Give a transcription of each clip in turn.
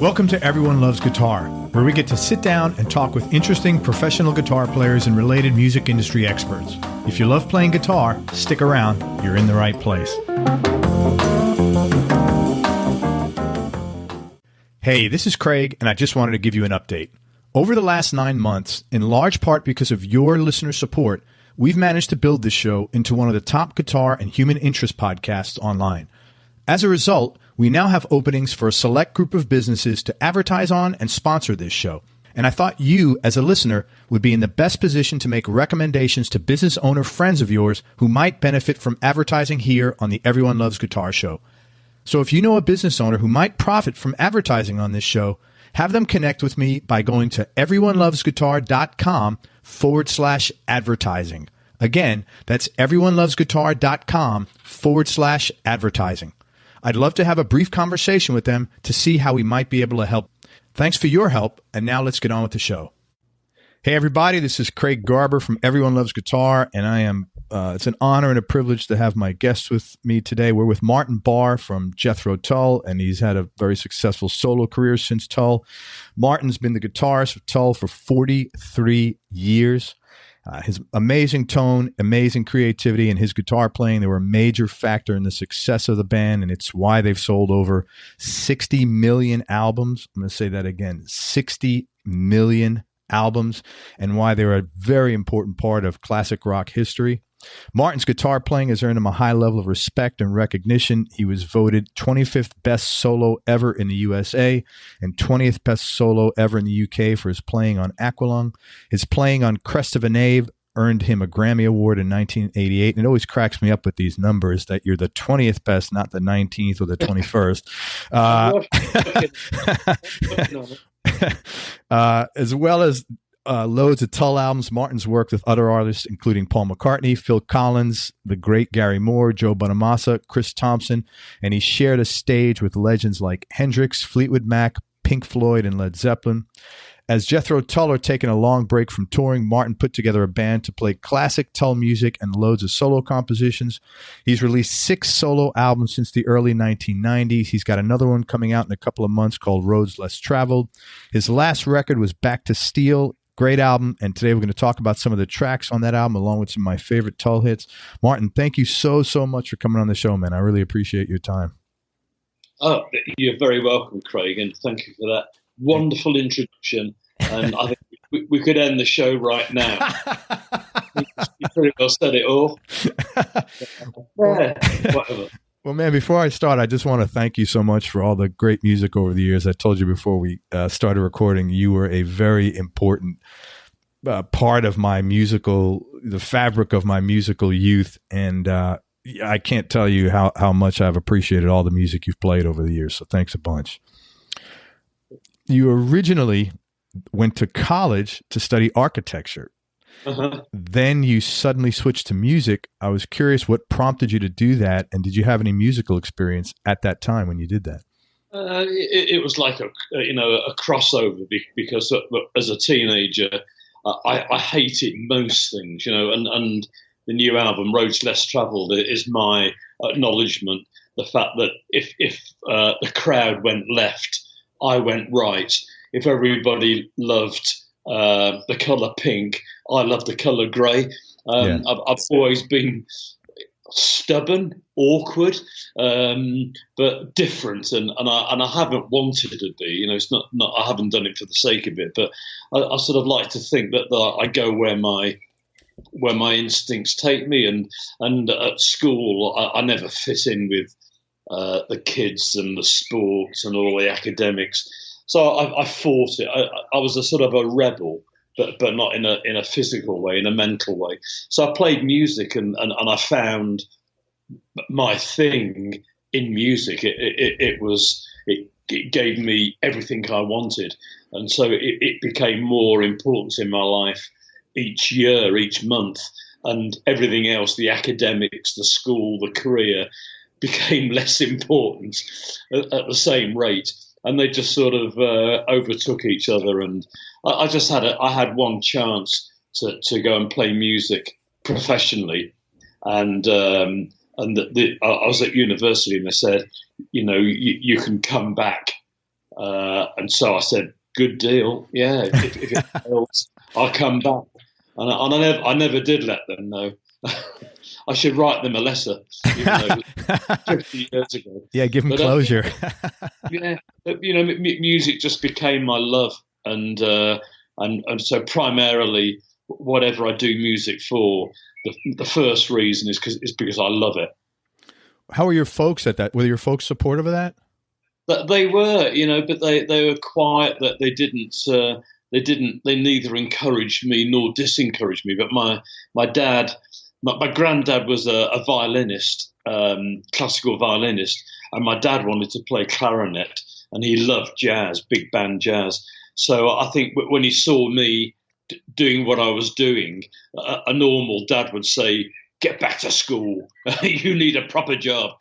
Welcome to Everyone Loves Guitar, where we get to sit down and talk with interesting professional guitar players and related music industry experts. If you love playing guitar, stick around. You're in the right place. Hey, this is Craig, and I just wanted to give you an update. Over the last 9 months, in large part because of your listener support, we've managed to build this show into one of the top guitar and human interest podcasts online. As a result, we now have openings for a select group of businesses to advertise on and sponsor this show. And I thought you, as a listener, would be in the best position to make recommendations to business owner friends of yours who might benefit from advertising here on the Everyone Loves Guitar show. So if you know a business owner who might profit from advertising on this show, have them connect with me by going to everyonelovesguitar.com/advertising. Again, that's everyonelovesguitar.com/advertising. I'd love to have a brief conversation with them to see how we might be able to help. Thanks for your help, and now let's get on with the show. Hey, everybody, this is Craig Garber from Everyone Loves Guitar, and I am it's an honor and a privilege to have my guests with me today. We're with Martin Barre from Jethro Tull, and he's had a very successful solo career since Tull. Martin's been the guitarist of Tull for 43 years. His amazing tone, amazing creativity, and his guitar playing, they were a major factor in the success of the band, and it's why they've sold over 60 million albums. I'm going to say that again, 60 million albums, and why they were a very important part of classic rock history. Martin's guitar playing has earned him a high level of respect and recognition. He was voted 25th best solo ever in the USA and 20th best solo ever in the UK for his playing on Aqualung. His playing on Crest of a Knave earned him a Grammy Award in 1988. And it always cracks me up with these numbers that you're the 20th best, not the 19th or the 21st. As well as loads of Tull albums. Martin's worked with other artists, including Paul McCartney, Phil Collins, the great Gary Moore, Joe Bonamassa, Chris Thompson, and he shared a stage with legends like Hendrix, Fleetwood Mac, Pink Floyd, and Led Zeppelin. As Jethro Tull are taking a long break from touring, Martin put together a band to play classic Tull music and loads of solo compositions. He's released 6 solo albums since the early 1990s. He's got another one coming out in a couple of months called Roads Less Traveled. His last record was Back to Steel. Great album, and today we're going to talk about some of the tracks on that album along with some of my favorite Tull hits. Martin, thank you so much for coming on the show, man. I really appreciate your time. Oh, you're very welcome, Craig, and thank you for that wonderful introduction. And I think we could end the show right now. You pretty well said it all. Whatever. Well, man, before I start, I just want to thank you so much for all the great music over the years. I told you before we started recording, you were a very important part of the fabric of my musical youth. And I can't tell you how much I've appreciated all the music you've played over the years. So thanks a bunch. You originally went to college to study architecture. Uh-huh. Then you suddenly switched to music. I was curious what prompted you to do that, and did you have any musical experience at that time when you did that? It was like a crossover because as a teenager, I hated most things, and the new album Roads Less Traveled is my acknowledgement. The fact that if the crowd went left, I went right. If everybody loved the colour pink, I love the colour grey. I've always been stubborn, awkward, but different, and I haven't wanted to be. It's not I haven't done it for the sake of it, but I sort of like to think that I go where my instincts take me, and at school I never fit in with the kids and the sports and all the academics. So I fought it. I was a sort of a rebel, but not in a physical way, in a mental way. So I played music, and I found my thing in music. It gave me everything I wanted, and so it became more important in my life each year, each month, and everything else, the academics, the school, the career, became less important at the same rate. And they just sort of overtook each other, and I had one chance to go and play music professionally, and I was at university, and they said, you can come back And so I said, good deal. Yeah, if it fails, I'll come back. And I never did let them know. I should write them a letter, even though it was 50 years ago. Yeah, give them closure. Yeah, music just became my love, and so primarily, whatever I do music for, the first reason is because I love it. How were your folks at that? Were your folks supportive of that? But they were, but they were quiet. That they neither encouraged me nor disencouraged me. But my dad, my granddad was a violinist, classical violinist, and my dad wanted to play clarinet, and he loved jazz, big band jazz. So I think when he saw me doing what I was doing, a normal dad would say, get back to school. You need a proper job.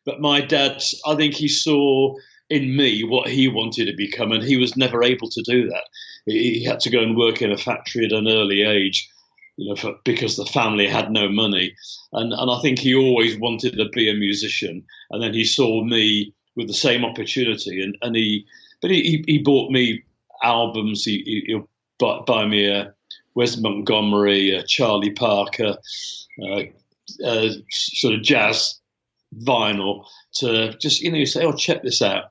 But my dad, I think he saw in me what he wanted to become, and he was never able to do that. He had to go and work in a factory at an early age, because the family had no money. And I think he always wanted to be a musician. And then he saw me with the same opportunity, and he bought me albums. He'll buy me a Wes Montgomery, a Charlie Parker, sort of jazz vinyl to just, say, oh, check this out.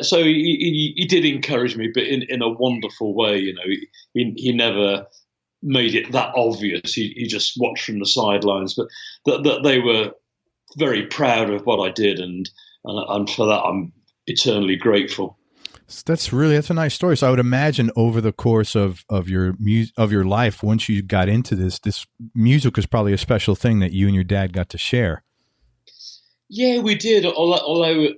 So he did encourage me, but in a wonderful way. He never made it that obvious. He just watched from the sidelines, but that they were very proud of what I did, and for that I'm eternally grateful. That's a nice story. So I would imagine over the course of your life, once you got into this music was probably a special thing that you and your dad got to share. Yeah, we did. Although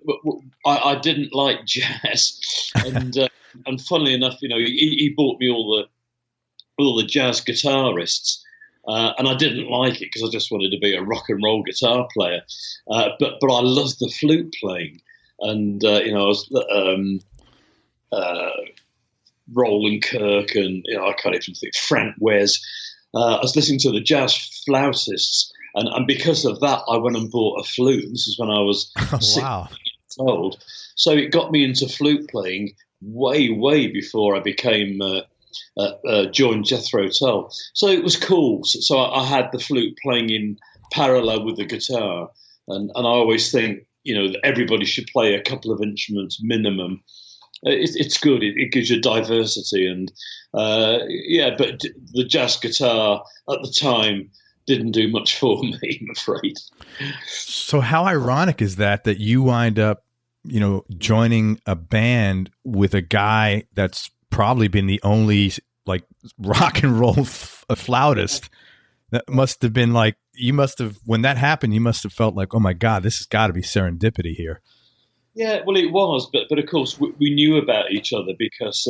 I didn't like jazz, and funnily enough, he bought me all the jazz guitarists, and I didn't like it because I just wanted to be a rock and roll guitar player. But I loved the flute playing, and I was Roland Kirk, and I can't even think, Frank Wes. I was listening to the jazz flautists, and because of that, I went and bought a flute. This is when I was 16 years old. So it got me into flute playing way before I became joined Jethro Tull. So it was cool. So I had the flute playing in parallel with the guitar, and I always think that everybody should play a couple of instruments minimum. It's good. It gives you diversity, and but the jazz guitar at the time didn't do much for me, I'm afraid. So how ironic is that you wind up, joining a band with a guy that's probably been the only like rock and roll flautist. That must have been like, when that happened, you must have felt like, oh my God, this has got to be serendipity here. Yeah, well, it was, but of course we knew about each other because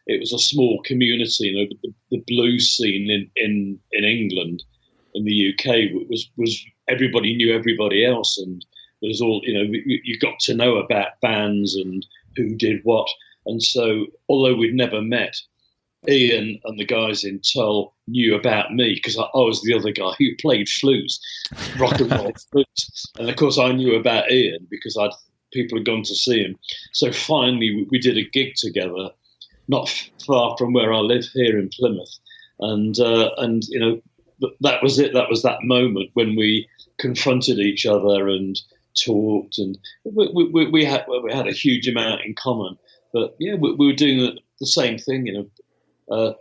it was a small community. The blues scene in England, in the UK, was everybody knew everybody else, and there was all you got to know about bands and who did what. And so, although we'd never met, Ian and the guys in Tull knew about me because I was the other guy who played flutes, rock and roll flutes, and of course I knew about Ian because people had gone to see him. So finally, we did a gig together, not far from where I live here in Plymouth, and that was it. That was that moment when we confronted each other and talked, and we had a huge amount in common. But yeah, we were doing the same thing,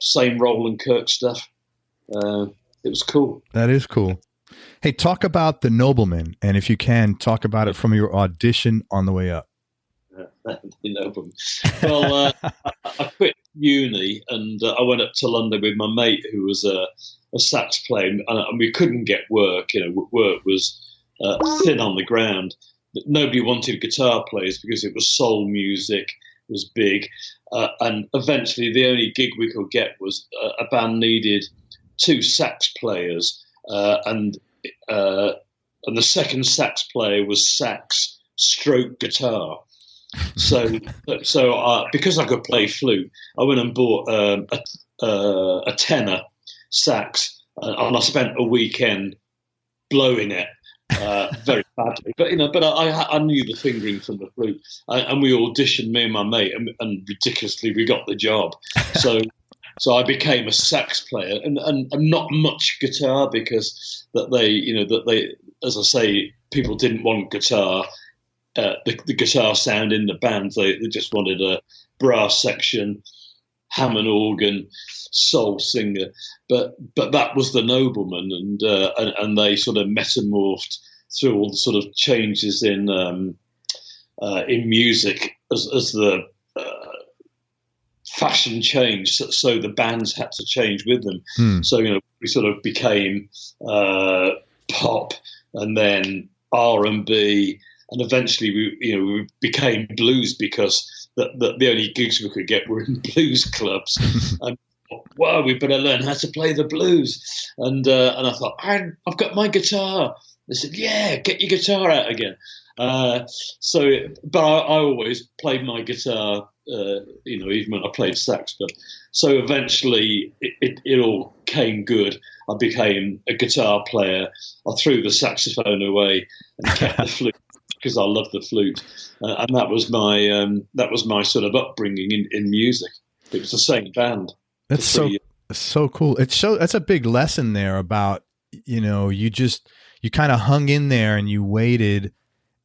same Roland Kirk stuff. It was cool. That is cool. Hey, talk about The Nobleman, and if you can, talk about it from your audition on the way up. The Nobleman. Well, I quit uni and I went up to London with my mate who was a sax player, and we couldn't get work. Work was thin on the ground. Nobody wanted guitar players because it was soul music. It was big, and eventually the only gig we could get was a band needed 2 sax players, and the second sax player was sax stroke guitar. So because I could play flute, I went and bought a tenor sax, and I spent a weekend blowing it. very badly. But I knew the fingering from the flute, and we auditioned, me and my mate, and ridiculously we got the job. So I became a sax player, and not much guitar, because that they, as I say, people didn't want guitar. The guitar sound in the band. They just wanted a brass section, Hammond organ, soul singer. But that was the nobleman, and they sort of metamorphed through all the sort of changes in music as the fashion changed. So the bands had to change with them. So we sort of became pop, and then R&B. And eventually, we became blues, because the only gigs we could get were in blues clubs. And wow, we better learn how to play the blues. And I thought, I've got my guitar. They said, yeah, get your guitar out again. But I always played my guitar, even when I played sax. But so eventually, it all came good. I became a guitar player. I threw the saxophone away and kept the flute, because I love the flute, and that was my sort of upbringing in music. It was the same band. That's so cool. That's a big lesson there about, you kind of hung in there and you waited,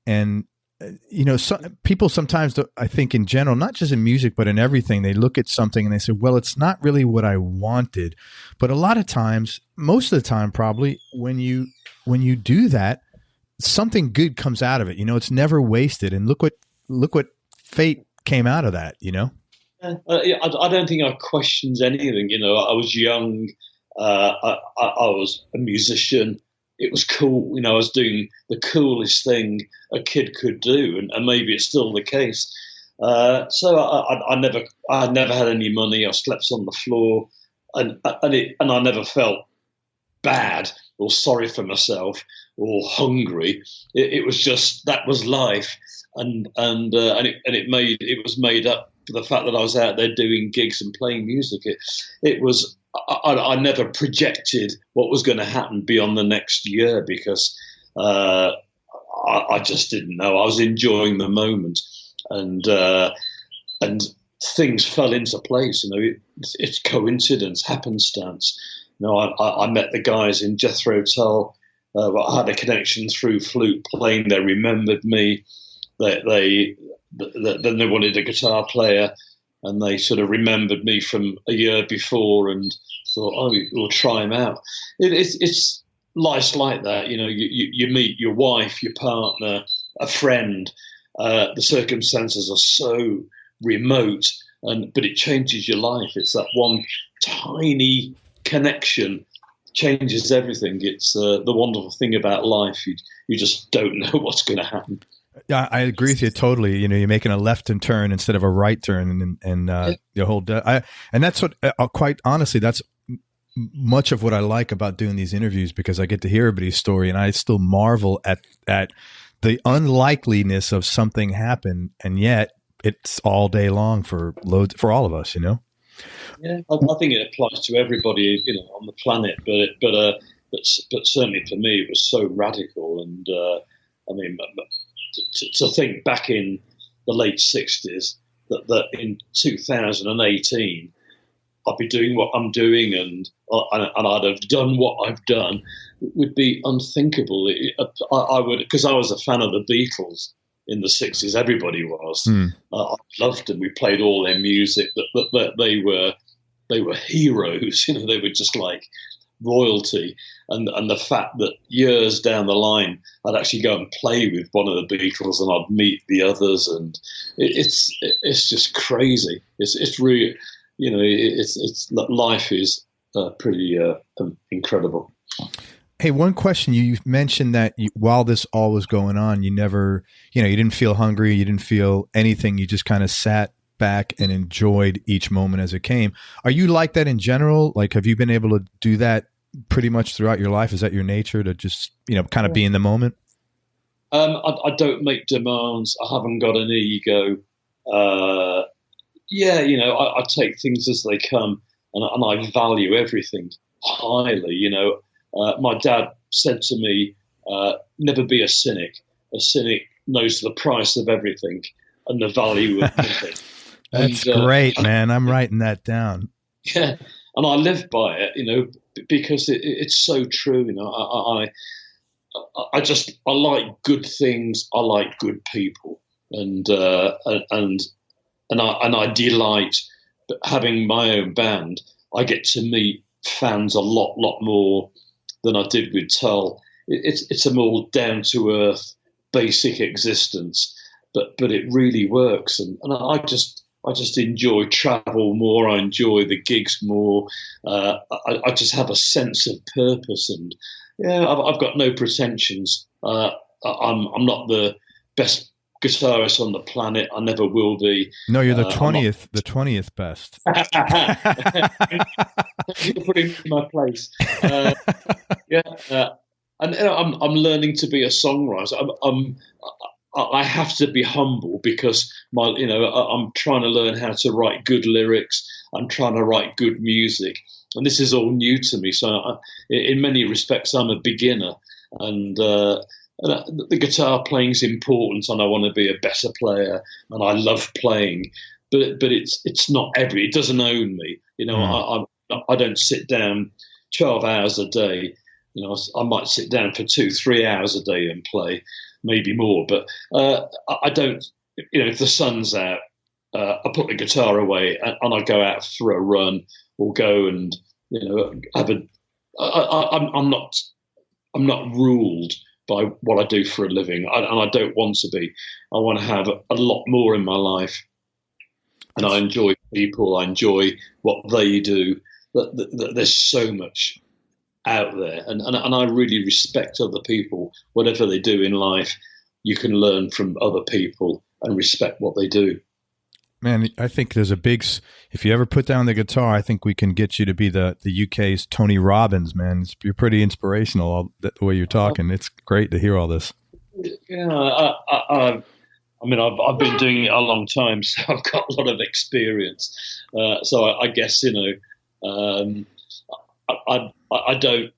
and people sometimes, I think in general, not just in music but in everything, they look at something and they say, well, it's not really what I wanted. But a lot of times, most of the time probably, when you do that, something good comes out of it. It's never wasted. And look what fate came out of that. I don't think I questioned anything. I was young. I was a musician. It was cool. I was doing the coolest thing a kid could do, and maybe it's still the case. So I never had any money. I slept on the floor, and I never felt bad or sorry for myself or hungry. It was just, that was life, and it was made up for the fact that I was out there doing gigs and playing music. It was, I never projected what was going to happen beyond the next year, because I just didn't know. I was enjoying the moment, and things fell into place. It's coincidence, happenstance. I met the guys in Jethro Tull. I had a connection through flute playing. They remembered me. Then they wanted a guitar player, and they sort of remembered me from a year before and thought, oh, we'll try him out. It's life's like that. You meet your wife, your partner, a friend. The circumstances are so remote, but it changes your life. It's that one tiny connection changes everything. It's the wonderful thing about life. You just don't know what's going to happen. Yeah, I agree with you totally. You're making a left turn instead of a right turn, and your whole. And that's what, quite honestly, that's much of what I like about doing these interviews, because I get to hear everybody's story, and I still marvel at the unlikeliness of something happen, and yet it's all day long for all of us. Yeah, I think it applies to everybody, on the planet. But certainly for me, it was so radical. And to think back in the late '60s that in 2018 I'd be doing what I'm doing, and I'd have done what I've done, would be unthinkable. I would, because I was a fan of the Beatles. In the '60s, everybody was. I loved them. We played all their music. That they were heroes. They were just like royalty. And the fact that years down the line, I'd actually go and play with one of the Beatles, and I'd meet the others, and it's just crazy. It's really, it's life is pretty incredible. Hey, one question. You mentioned that while this all was going on, you never, you didn't feel hungry. You didn't feel anything. You just kind of sat back and enjoyed each moment as it came. Are you like that in general? Like, have you been able to do that pretty much throughout your life? Is that your nature, to just, kind of be in the moment? I don't make demands. I haven't got an ego. I take things as they come, and I value everything highly. My dad said to me, never be a cynic. A cynic knows the price of everything and the value of nothing. That's great, man. I'm writing that down. Yeah, and I live by it, because it's so true. I like good things. I like good people, and I delight having my own band. I get to meet fans a lot more than I did with Tull. It's a more down to earth, basic existence, but it really works, and I just enjoy travel more. I enjoy the gigs more. I just have a sense of purpose, and I've got no pretensions. I'm not the best guitarist on the planet. I never will be. No, you're the 20th best. You're putting me in my place. And I'm learning to be a songwriter. I have to be humble because I'm trying to learn how to write good lyrics. I'm trying to write good music, and this is all new to me. So, in many respects, I'm a beginner, and the guitar playing is important, and I want to be a better player, and I love playing. But it's not it doesn't own me. I don't sit down 12 hours a day. I might sit down for 2-3 hours a day and play. Maybe more, but I don't. If the sun's out, I put the guitar away and I go out for a run or go and have a. I'm not ruled by what I do for a living, and I don't want to be. I want to have a lot more in my life, and I enjoy people. I enjoy what they do. There's so much out there, and I really respect other people. Whatever they do in life, you can learn from other people and respect what they do. Man, I think there's if you ever put down the guitar, I think we can get you to be the UK's Tony Robbins, man. You're pretty inspirational, the way you're talking. It's great to hear all this. Yeah, I've been doing it a long time, so I've got a lot of experience. So I guess, I don't,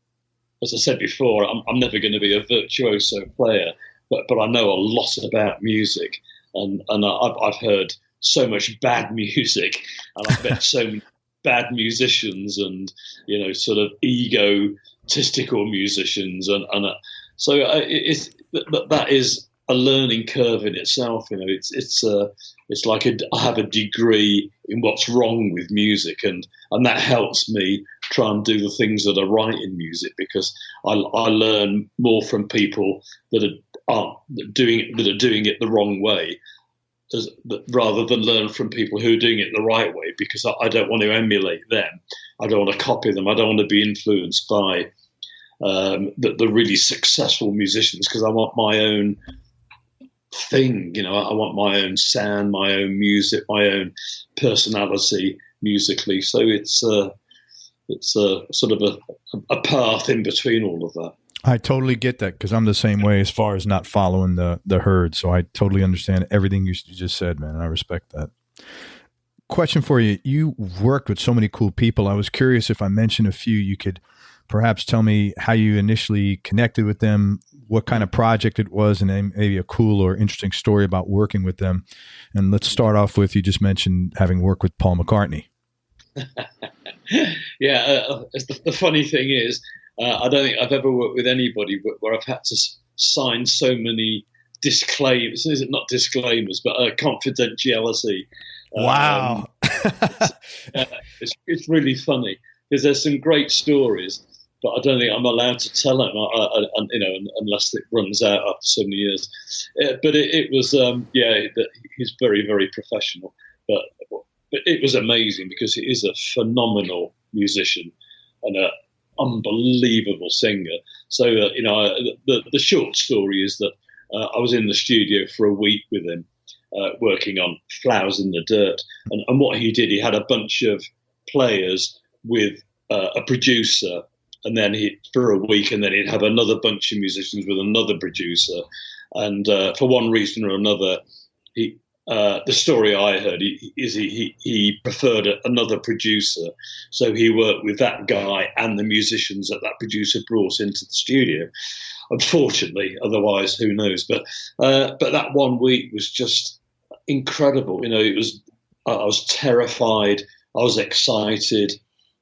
as I said before, I'm never going to be a virtuoso player, but I know a lot about music, and I've heard so much bad music, and I've met so many bad musicians, and sort of egotistical musicians, and so that is a learning curve in itself. It's like I have a degree in what's wrong with music, and that helps me try and do the things that are right in music, because I learn more from people that are doing it the wrong way, rather than learn from people who are doing it the right way, because I don't want to emulate them. I don't want to copy them. I don't want to be influenced by the really successful musicians, because I want my own thing. I want my own sound, my own music, my own personality musically. So it's sort of a path in between all of that. I totally get that, because I'm the same way as far as not following the herd. So I totally understand everything you just said, man. I respect that. Question for you. You worked with so many cool people. I was curious, if I mentioned a few, you could perhaps tell me how you initially connected with them, what kind of project it was, and then maybe a cool or interesting story about working with them. And let's start off with, you just mentioned having worked with Paul McCartney. Yeah, the funny thing is, I don't think I've ever worked with anybody where I've had to sign so many disclaimers. Is it not disclaimers, but confidentiality? Wow. It's really funny, because there's some great stories, but I don't think I'm allowed to tell them, unless it runs out after so many years. But it was, he's very, very professional. But it was amazing, because he is a phenomenal musician and an unbelievable singer. So, the short story is that I was in the studio for a week with him, working on Flowers in the Dirt. And what he did, he had a bunch of players with a producer, and then for a week, and then he'd have another bunch of musicians with another producer. And for one reason or another, the story I heard is he preferred another producer, so he worked with that guy and the musicians that producer brought into the studio. unfortunately. Otherwise, who knows? But that 1 week was just incredible. You know, I was terrified. I was excited.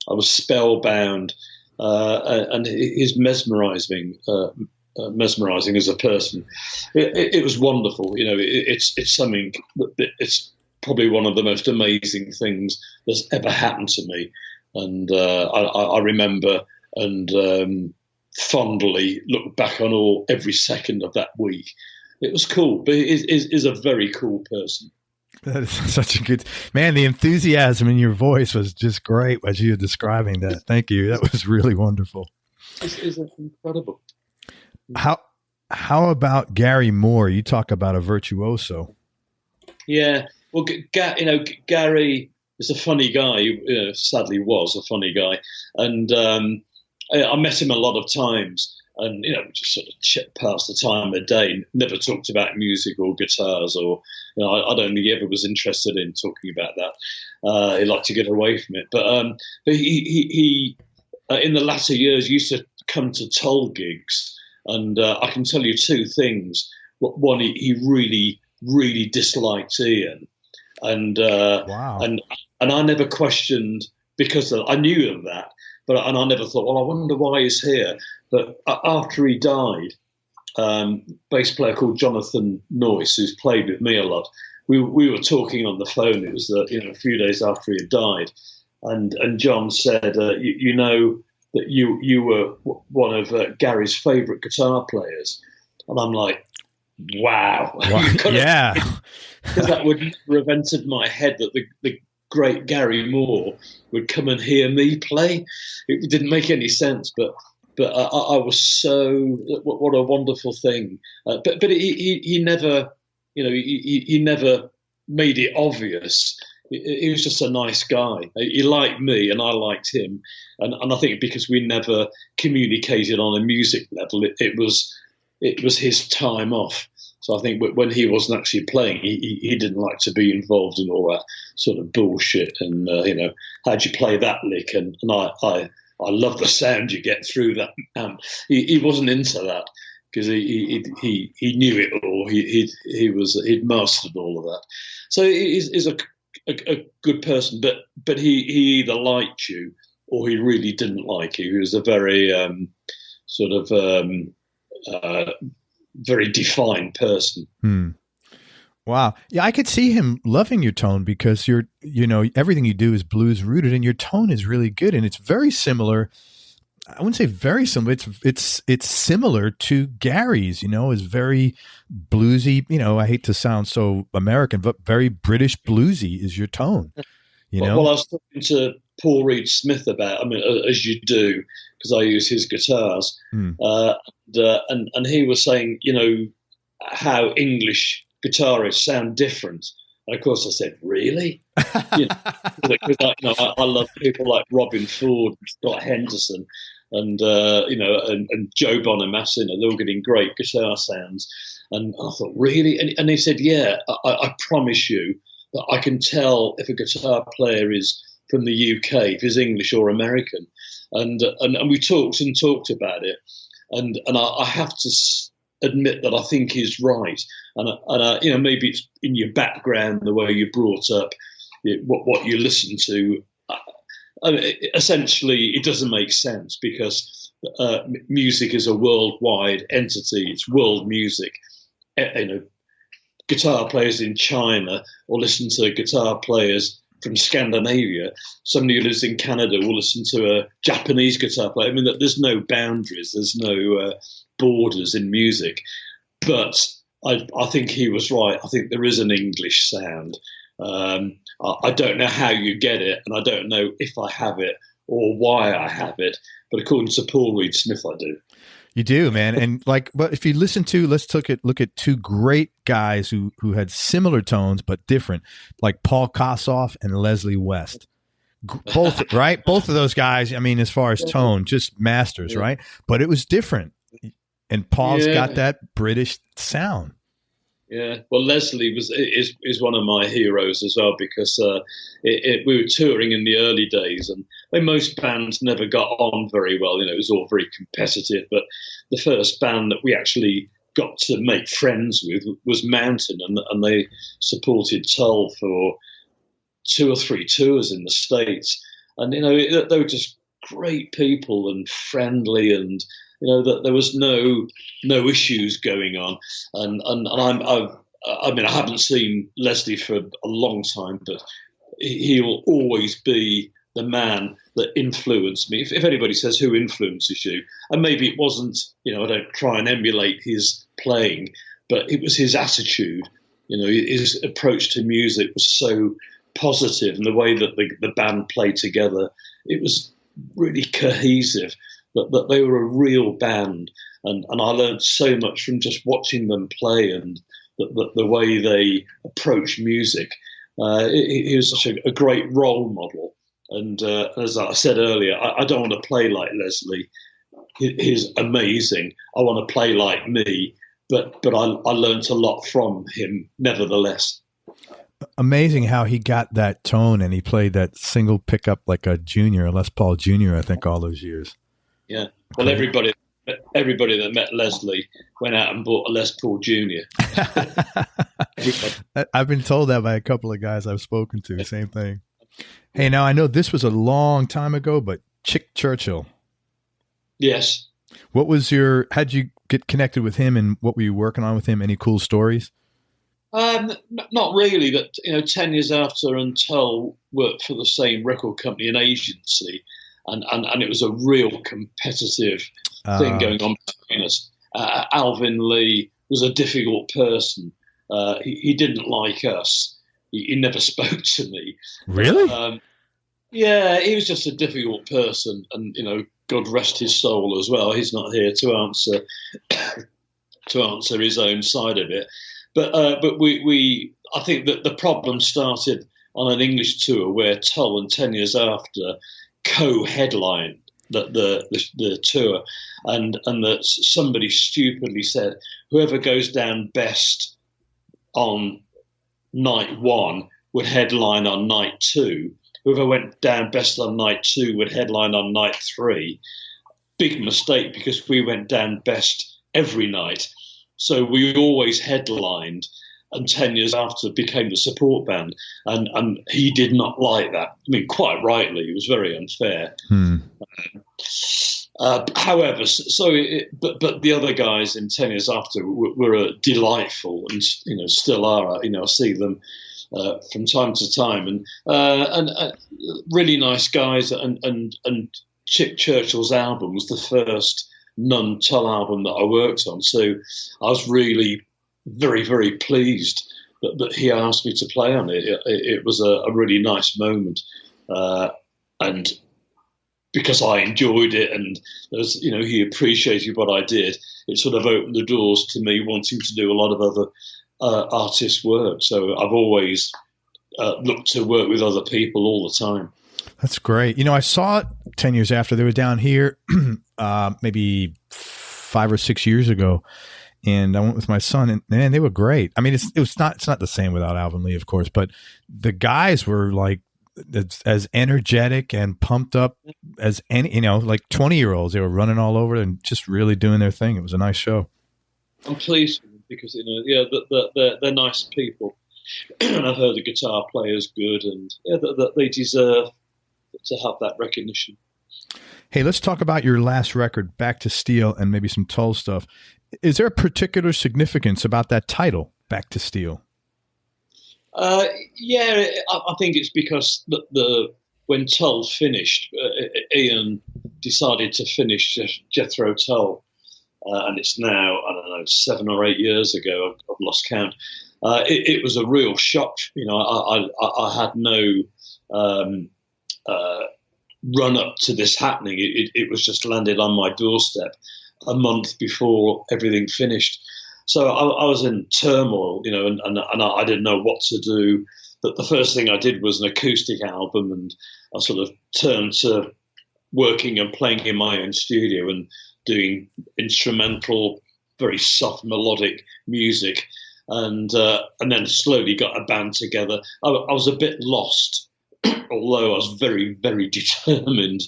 I was spellbound, and he's mesmerizing as a person. It was wonderful. You know, it's something. It's probably one of the most amazing things that's ever happened to me, and I remember and fondly look back on every second of that week. It was cool, but he's a very cool person. That is such a good man. The enthusiasm in your voice was just great as you were describing that. Thank you. That was really wonderful. It's incredible. How about Gary Moore? You talk about a virtuoso. Yeah. Well, Gary is a funny guy. Sadly was a funny guy. And I met him a lot of times. And, just sort of passed the time of day, never talked about music or guitars or, I don't think he ever was interested in talking about that. He liked to get away from it. But he in the latter years, used to come to Tull gigs. And I can tell you two things. One, he really, really disliked Ian. And wow. And I never questioned because I knew of that. And I never thought, well, I wonder why he's here. But after he died, bass player called Jonathan Noyce, who's played with me a lot, we were talking on the phone. It was a few days after he had died, and John said, you know that you were one of Gary's favourite guitar players, and I'm like, wow. Yeah, because that would never have entered my head that the great Gary Moore would come and hear me play. It didn't make any sense, but I was so, what a wonderful thing. But he never, he never made it obvious. He was just a nice guy. He liked me and I liked him. And I think because we never communicated on a music level, it was his time off. So I think when he wasn't actually playing, he didn't like to be involved in all that sort of bullshit. And, how'd you play that lick? And I love the sound you get through that amp. He wasn't into that because he knew it all. He'd mastered all of that. So he's a good person, but he either liked you or he really didn't like you. He was a very very defined person. Wow. Yeah, I could see him loving your tone because everything you do is blues rooted and your tone is really good. And it's very similar. I wouldn't say very similar. It's similar to Gary's, is very bluesy. I hate to sound so American, but very British bluesy is your tone, Well, I was talking to Paul Reed Smith about, as you do, because I use his guitars. And he was saying, how English guitarists sound different. And of course I said, really? Because I love people like Robin Ford, Scott Henderson, and Joe Bonamassa. They're all getting great guitar sounds. And I thought, really? And he said, yeah, I promise you that I can tell if a guitar player is from the UK, if he's English or American. And we talked about it. And I have to admit that I think he's right. And maybe it's in your background, the way you're brought up, what you listen to. Essentially, it doesn't make sense because music is a worldwide entity. It's world music. Guitar players in China or listen to guitar players from Scandinavia. Somebody who lives in Canada will listen to a Japanese guitar player. There's no boundaries. There's no borders in music. But I think he was right. I think there is an English sound. I don't know how you get it, and I don't know if I have it or why I have it. But according to Paul Reed Smith, I do. You do, man. And but if you listen to, let's look at two great guys who had similar tones but different, like Paul Kossoff and Leslie West. Both, right? Both of those guys, as far as tone, just masters, right? But it was different. And Paul's got that British sound. Yeah, well, Leslie is one of my heroes as well, because we were touring in the early days, and most bands never got on very well. It was all very competitive. But the first band that we actually got to make friends with was Mountain, and they supported Tull for 2 or 3 tours in the States, and they were just great people and friendly, and that there was no issues going on, and I haven't seen Leslie for a long time, but he will always be the man that influenced me. If anybody says who influences you, and maybe it wasn't, I don't try and emulate his playing, but it was his attitude. His approach to music was so positive, and the way that the band played together, it was really cohesive. That they were a real band, and I learned so much from just watching them play, and the way they approach music. He was such a great role model, and as I said earlier, I don't want to play like Leslie. He's amazing. I want to play like me, but I learned a lot from him nevertheless. Amazing how he got that tone, and he played that single pickup like a junior, a Les Paul Jr., I think, all those years. Yeah. Well, everybody that met Leslie went out and bought a Les Paul Jr. I've been told that by a couple of guys I've spoken to. Same thing. Hey, now I know this was a long time ago, but Chick Churchill. Yes. How'd you get connected with him, and what were you working on with him? Any cool stories? Not really. That 10 years after, and Tull worked for the same record company and agency. And it was a real competitive thing going on between us. Alvin Lee was a difficult person. He didn't like us. He never spoke to me. Really? Yeah, he was just a difficult person, and God rest his soul as well. He's not here to answer his own side of it. But I think that the problem started on an English tour where Tull, and 10 years after, co-headlined the tour, and that somebody stupidly said whoever goes down best on night 1 would headline on night 2. Whoever went down best on night 2 would headline on night 3. Big mistake, because we went down best every night, so we always headlined. And 10 years after, became the support band, and he did not like that. I mean, quite rightly, it was very unfair. However, but the other guys in 10 years after were delightful, and still are. I see them from time to time, and really nice guys. And Chick Churchill's album was the first non-Tull album that I worked on, so I was really very, very pleased that he asked me to play on it. It was a really nice moment, and because I enjoyed it, and as he appreciated what I did, it sort of opened the doors to me wanting to do a lot of other artists' work. So I've always looked to work with other people all the time. That's great. I saw it 10 years after. They were down here maybe 5 or 6 years ago. And I went with my son, and man, they were great. I mean, it's not the same without Alvin Lee, of course, but the guys were like as energetic and pumped up as any, like 20-year-olds. They were running all over and just really doing their thing. It was a nice show. I'm pleased because they're nice people, and I've heard the guitar player's good, and that they deserve to have that recognition. Hey, let's talk about your last record, Back to Steel, and maybe some Tull stuff. Is there a particular significance about that title, Back to Steel? Yeah, I think it's because when Tull finished, Ian decided to finish Jethro Tull, and it's now, I don't know, 7 or 8 years ago. I've lost count. It was a real shock. I had no run up to this happening. It was just landed on my doorstep a month before everything finished. So I was in turmoil, and I didn't know what to do. But the first thing I did was an acoustic album, and I sort of turned to working and playing in my own studio and doing instrumental, very soft melodic music. and then slowly got a band together. I was a bit lost, although I was very, very determined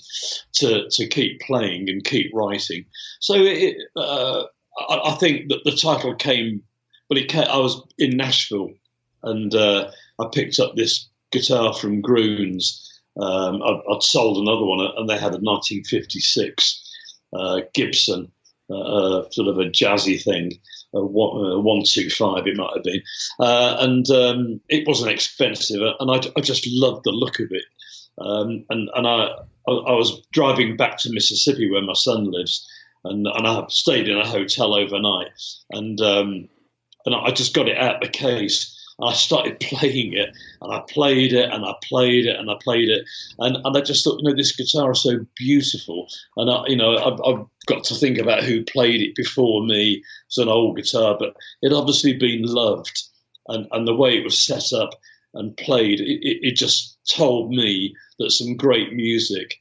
to keep playing and keep writing. So I think that the title came. I was in Nashville, and I picked up this guitar from Groons. I'd sold another one, and they had a 1956 Gibson, sort of a jazzy thing, 125 it might have been, and it wasn't expensive, and I just loved the look of it. And I was driving back to Mississippi where my son lives, and I stayed in a hotel overnight, and I just got it out of the case. And I started playing it, and I played it, and I played it, and I played it, and I just thought, this guitar is so beautiful. And I've got to think about who played it before me. It's an old guitar, but it obviously been loved, and the way it was set up and played, it just told me that some great music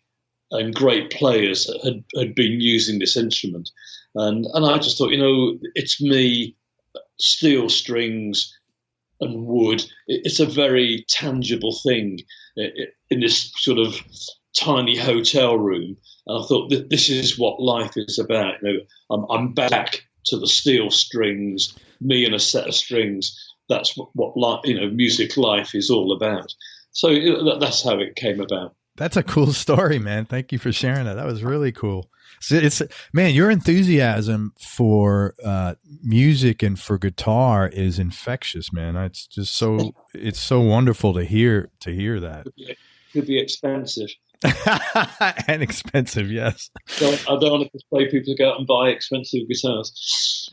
and great players had been using this instrument, and I just thought, it's me, steel strings and wood. It's a very tangible thing in this sort of tiny hotel room. And I thought that this is what life is about. I'm back to the steel strings, me and a set of strings. That's what music life is all about. So that's how it came about. That's a cool story, man. Thank you for sharing that. That was really cool. So man, your enthusiasm for music and for guitar is infectious, man. It's just it's so wonderful to hear that. Could be expensive. And expensive, yes. So I don't want to persuade people to go out and buy expensive guitars.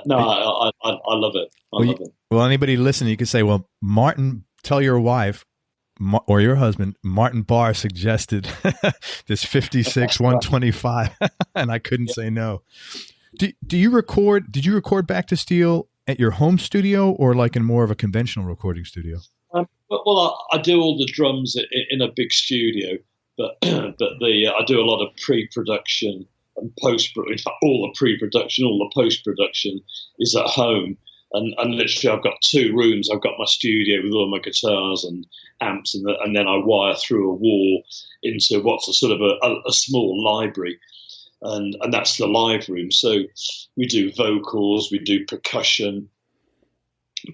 No, I love it. I love it. Well, anybody listening, you could say, well, Martin, tell your wife or your husband, Martin Barre suggested this 56 125, and I couldn't say no. Did you record Back to Steel at your home studio or like in more of a conventional recording studio? Well, I do all the drums in a big studio, but I do a lot of pre-production and post-production. In fact, all the pre-production, all the post-production is at home. And literally, I've got two rooms. I've got my studio with all my guitars and amps, and then I wire through a wall into what's a sort of a small library, and that's the live room. So we do vocals, we do percussion,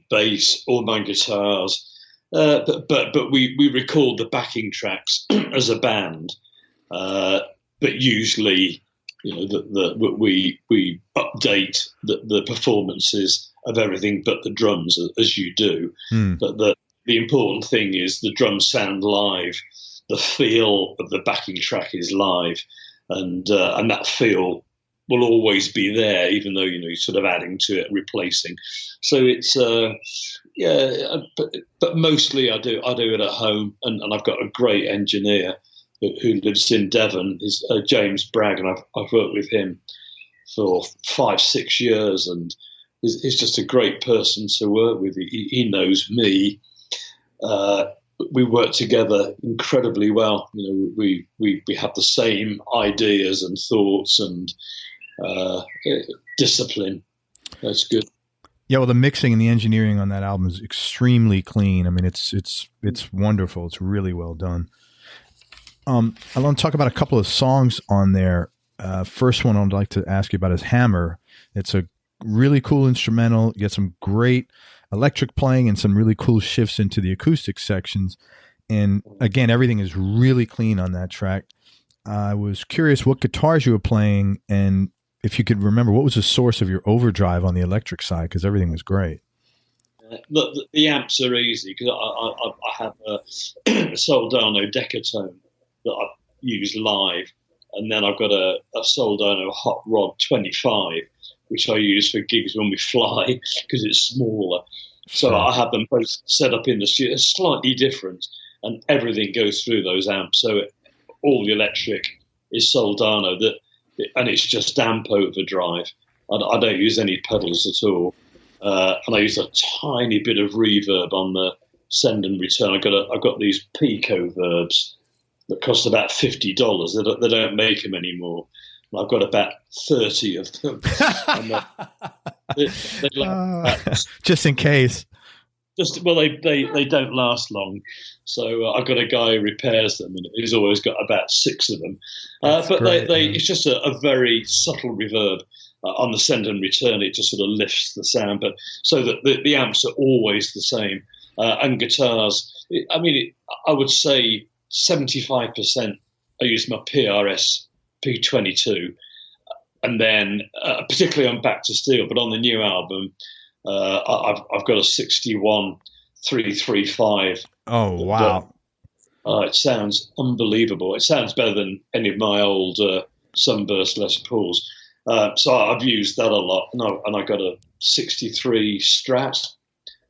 bass, all my guitars, but we record the backing tracks as a band, but usually, we update the performances of everything but the drums, as you do. But the important thing is the drums sound live. The feel of the backing track is live, and that feel will always be there, even though you're sort of adding to it, replacing. So it's but mostly I do it at home, and I've got a great engineer who lives in Devon. Is James Bragg, and I've worked with him for 5-6 years, and he's just a great person to work with. He knows me. We work together incredibly well. We have the same ideas and thoughts and discipline. That's good. Yeah, well, the mixing and the engineering on that album is extremely clean. I mean, it's wonderful. It's really well done. I want to talk about a couple of songs on there. First one I'd like to ask you about is Hammer. It's a really cool instrumental. You get some great electric playing and some really cool shifts into the acoustic sections. And again, everything is really clean on that track. I was curious what guitars you were playing, and if you could remember, what was the source of your overdrive on the electric side? Because everything was great. Look, the amps are easy because I have a Soldano Decatone that I use live, and then I've got a Soldano Hot Rod 25, which I use for gigs when we fly because it's smaller. So I have them both set up in the studio. It's slightly different, and everything goes through those amps. So all the electric is Soldano, and it's just amp overdrive. I don't use any pedals at all, and I use a tiny bit of reverb on the send and return. I've got these Pico verbs that cost about $50. They don't make them anymore, I've got about 30 of them. And just in case. They don't last long. So I've got a guy who repairs them, and he's always got about 6 of them. But great, it's just a very subtle reverb on the send and return. It just sort of lifts the sound, but so that the amps are always the same. And guitars, I would say 75% I use my PRS P22, and then particularly on Back to Steel, but on the new album, I've got a 61 335. Oh wow! It sounds unbelievable. It sounds better than any of my old Sunburst Les Pauls. So I've used that a lot, and I got a 63 Strat,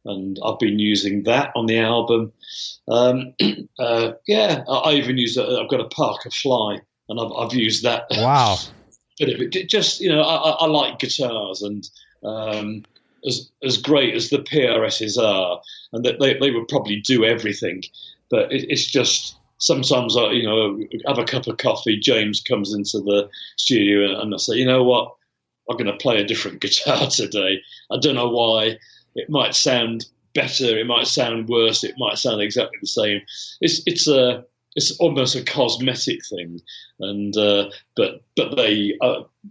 and I've been using that on the album. I even use I've got a Parker Fly, and I've used that. Wow! But it just I like guitars, and as great as the PRSs are, and that they would probably do everything, but it's just sometimes I have a cup of coffee. James comes into the studio and I say, you know what, I'm going to play a different guitar today. I don't know why. It might sound better, it might sound worse, it might sound exactly the same. It's almost a cosmetic thing, and but they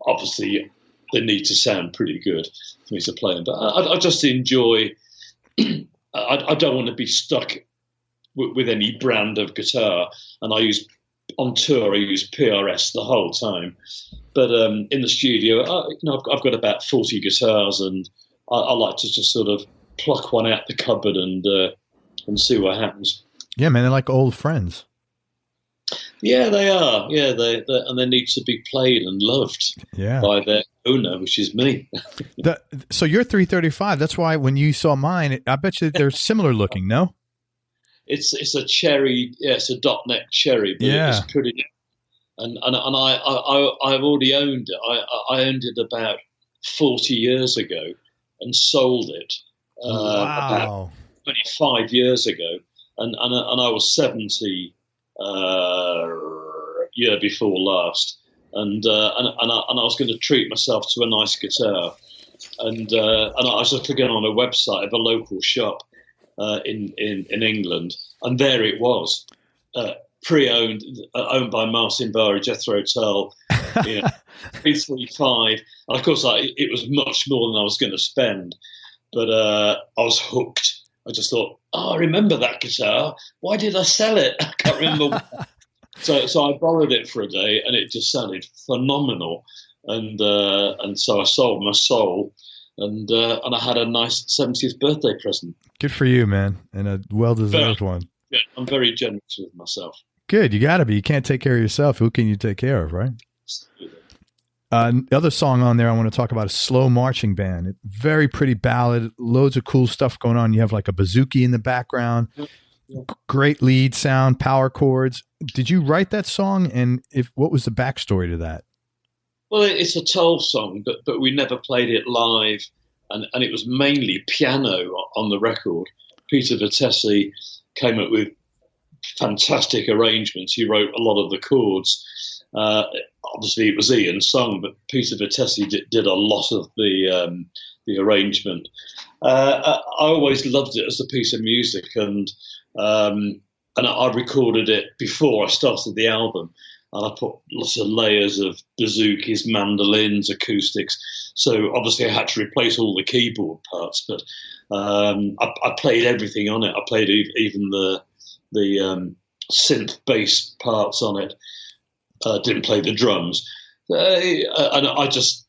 obviously they need to sound pretty good for me to play them. But I just enjoy. I don't want to be stuck with any brand of guitar, and on tour I use PRS the whole time. But in the studio, I've got about 40 guitars, and I like to just sort of pluck one out the cupboard and see what happens. Yeah, man, they're like old friends. Yeah, they are. Yeah, and they need to be played and loved by their owner, which is me. So you're 335. That's why when you saw mine, I bet you they're similar looking. No, it's a cherry. Yeah, it's a dot neck cherry, but it's pretty. And I've already owned it. I owned it about 40 years ago and sold it about 25 years ago, and I was 70. Year before last, and I was going to treat myself to a nice guitar, and I was just looking on a website of a local shop in England, and there it was, pre-owned, owned by Martin Barre, Jethro Tull, 335, and of course it was much more than I was going to spend, but I was hooked. I just thought, I remember that guitar. Why did I sell it? I can't remember. So I borrowed it for a day, and it just sounded phenomenal. And so I sold my soul, and I had a nice 70th birthday present. Good for you, man, and a well-deserved one. Yeah, I'm very generous with myself. Good, you got to be. You can't take care of yourself. Who can you take care of, right? The other song on there I want to talk about is Slow Marching Band. Very pretty ballad, loads of cool stuff going on. You have like a bouzouki in the background, great lead sound, power chords. Did you write that song? And what was the backstory to that? Well, it's a Tull song, but we never played it live, and it was mainly piano on the record. Peter Vettese came up with fantastic arrangements. He wrote a lot of the chords. Obviously, it was Ian's song, but Peter Vettese did a lot of the arrangement. I always loved it as a piece of music, and I recorded it before I started the album, and I put lots of layers of bouzouki, mandolins, acoustics. So obviously, I had to replace all the keyboard parts, but I played everything on it. I played even the synth bass parts on it. Didn't play the drums, and I just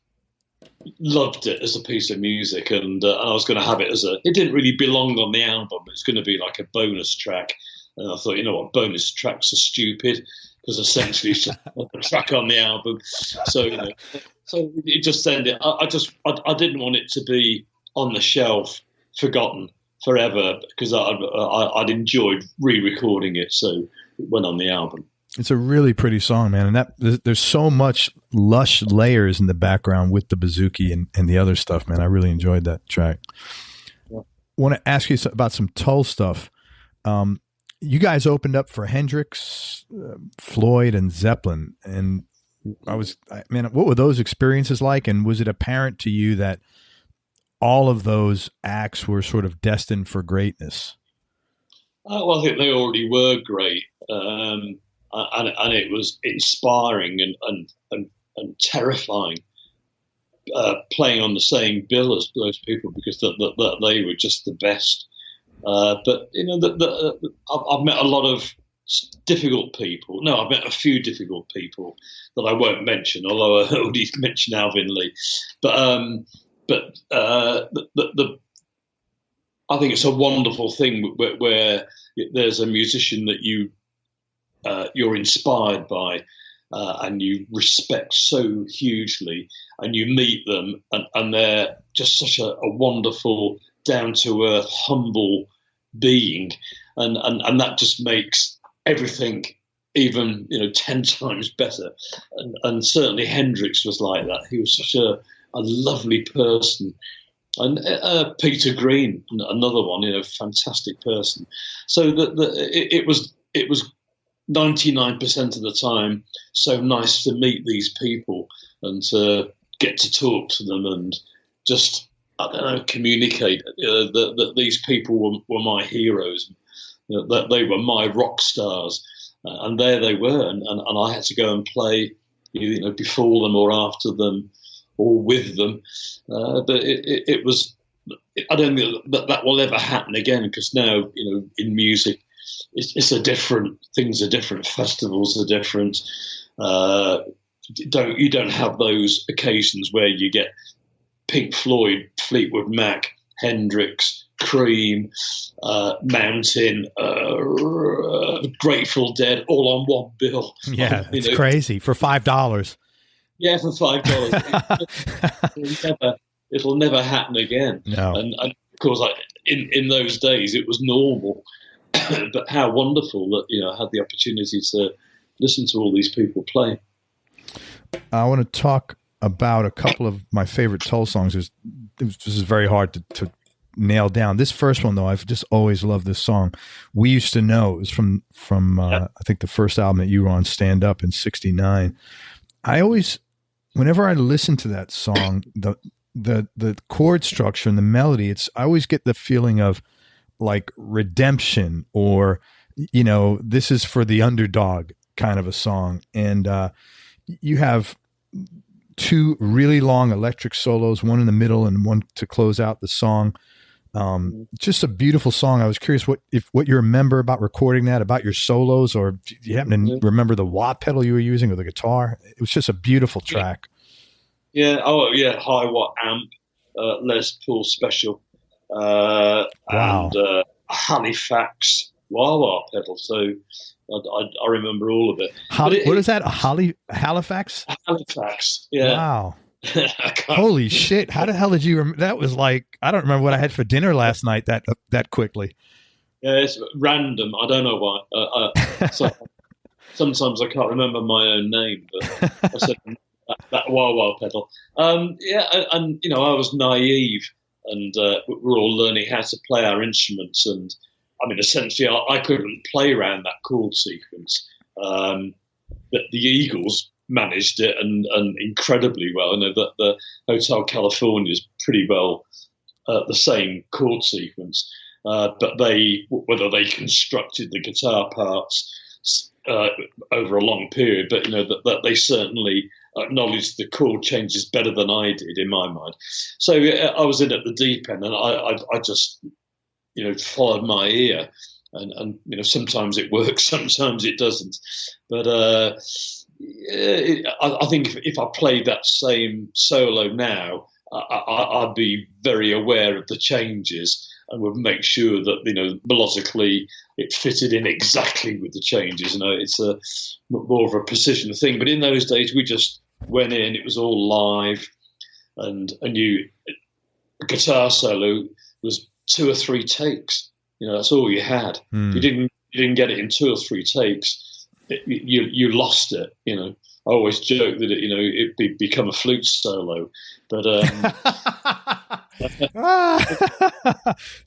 loved it as a piece of music, and I was going to have it it didn't really belong on the album. It's going to be like a bonus track, and I thought, you know what, bonus tracks are stupid, because essentially it's just a track on the album. So so it just ended. I didn't want it to be on the shelf, forgotten forever, because I'd enjoyed re-recording it, so it went on the album. It's a really pretty song, man. And there's so much lush layers in the background with the bouzouki and the other stuff, man. I really enjoyed that track. Yeah. Want to ask you about some Tull stuff. You guys opened up for Hendrix, Floyd, and Zeppelin. And what were those experiences like? And was it apparent to you that all of those acts were sort of destined for greatness? Well, I think they already were great. And it was inspiring and terrifying playing on the same bill as those people, because that they were just the best. But I've met a lot of difficult people. No, I've met a few difficult people that I won't mention, although I already mentioned Alvin Lee. But I think it's a wonderful thing where there's a musician that you're inspired by and you respect so hugely, and you meet them and they're just such a wonderful, down-to-earth, humble being, and that just makes everything even 10 times better. And certainly Hendrix was like that. He was such a lovely person. And Peter Green, another one, fantastic person. So it was 99% of the time so nice to meet these people and to get to talk to them and just, I don't know, communicate that these people were my heroes, that they were my rock stars, and there they were, and I had to go and play, before them or after them or with them. But it was, I don't think that will ever happen again, because now, in music, it's a different, things are different, festivals are different. You don't have those occasions where you get Pink Floyd, Fleetwood Mac, Hendrix, Cream, Mountain, Grateful Dead, all on one bill. Yeah, it's crazy for $5. Yeah, for $5. It'll never happen again. No. And of course, in those days, it was normal. But how wonderful that I had the opportunity to listen to all these people play. I want to talk about a couple of my favorite Tull songs. This is very hard to nail down. This first one, though, I've just always loved this song. We Used to Know. It was from I think the first album that you were on, Stand Up, in '69. I always, whenever I listen to that song, the chord structure and the melody, I always get the feeling of like redemption, or this is for the underdog kind of a song. And you have two really long electric solos, one in the middle and one to close out the song. Just a beautiful song. I was curious what you remember about recording that, about your solos, or do you happen to remember the wah pedal you were using or the guitar? It was just a beautiful track. Yeah. Oh yeah. High watt amp, Les Paul special, wow. And Halifax wah-wah pedal. So I remember all of it. What is that? Halifax? Halifax. Yeah. Wow. Holy shit. How the hell did you remember? That was like, I don't remember what I had for dinner last night that quickly. Yeah, it's random. I don't know why. Sometimes I can't remember my own name, but I said that wah-wah pedal. Yeah, and I was naive, and we're all learning how to play our instruments, and I mean, essentially, I couldn't play around that chord sequence. But the Eagles managed it, and incredibly well. That the Hotel California is pretty well the same chord sequence, but whether they constructed the guitar parts over a long period, but that they certainly acknowledged the chord changes better than I did in my mind. So I was in at the deep end, and I just followed my ear, and sometimes it works, sometimes it doesn't. But I think if I played that same solo now, I'd be very aware of the changes and would make sure that melodically it fitted in exactly with the changes. It's a more of a precision thing. But in those days, we just went in; it was all live, and a guitar solo was 2 or 3 takes. That's all you had. You didn't get it in 2 or 3 takes. You lost it. I always joke that it'd become a flute solo, but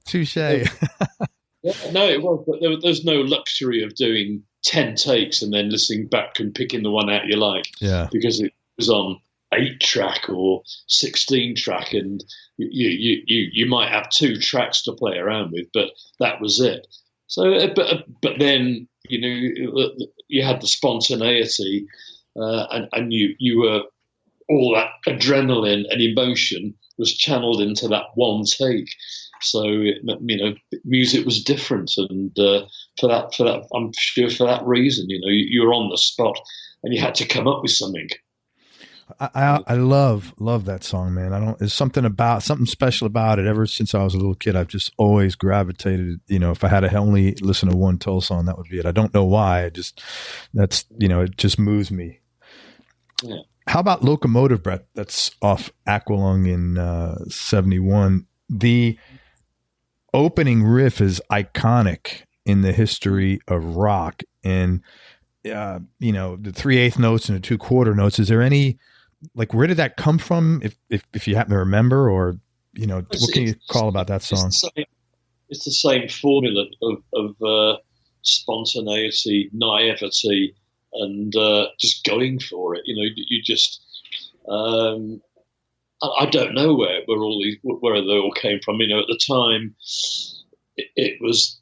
touche. No, it was. But there's no luxury of doing 10 takes and then listening back and picking the one out you like. Yeah. Because it was on 8-track or 16-track, and you might have 2 tracks to play around with, but that was it. So, but then you had the spontaneity, and you were, all that adrenaline and emotion was channeled into that one take. So music was different, and for that, I'm sure for that reason, you were on the spot and you had to come up with something. I love that song, man. There's something special about it. Ever since I was a little kid, I've just always gravitated. If I had to only listen to one Tull song, that would be it. I don't know why. It just moves me. Yeah. How about Locomotive Breath? That's off Aqualung in 71. The opening riff is iconic in the history of rock, and the 3/8 notes and the 2/4 notes. Is there any, where did that come from? If you happen to remember, or what can you call about that song? It's the same formula of spontaneity, naivety, and just going for it. You just. I don't know where they all came from. At the time, it was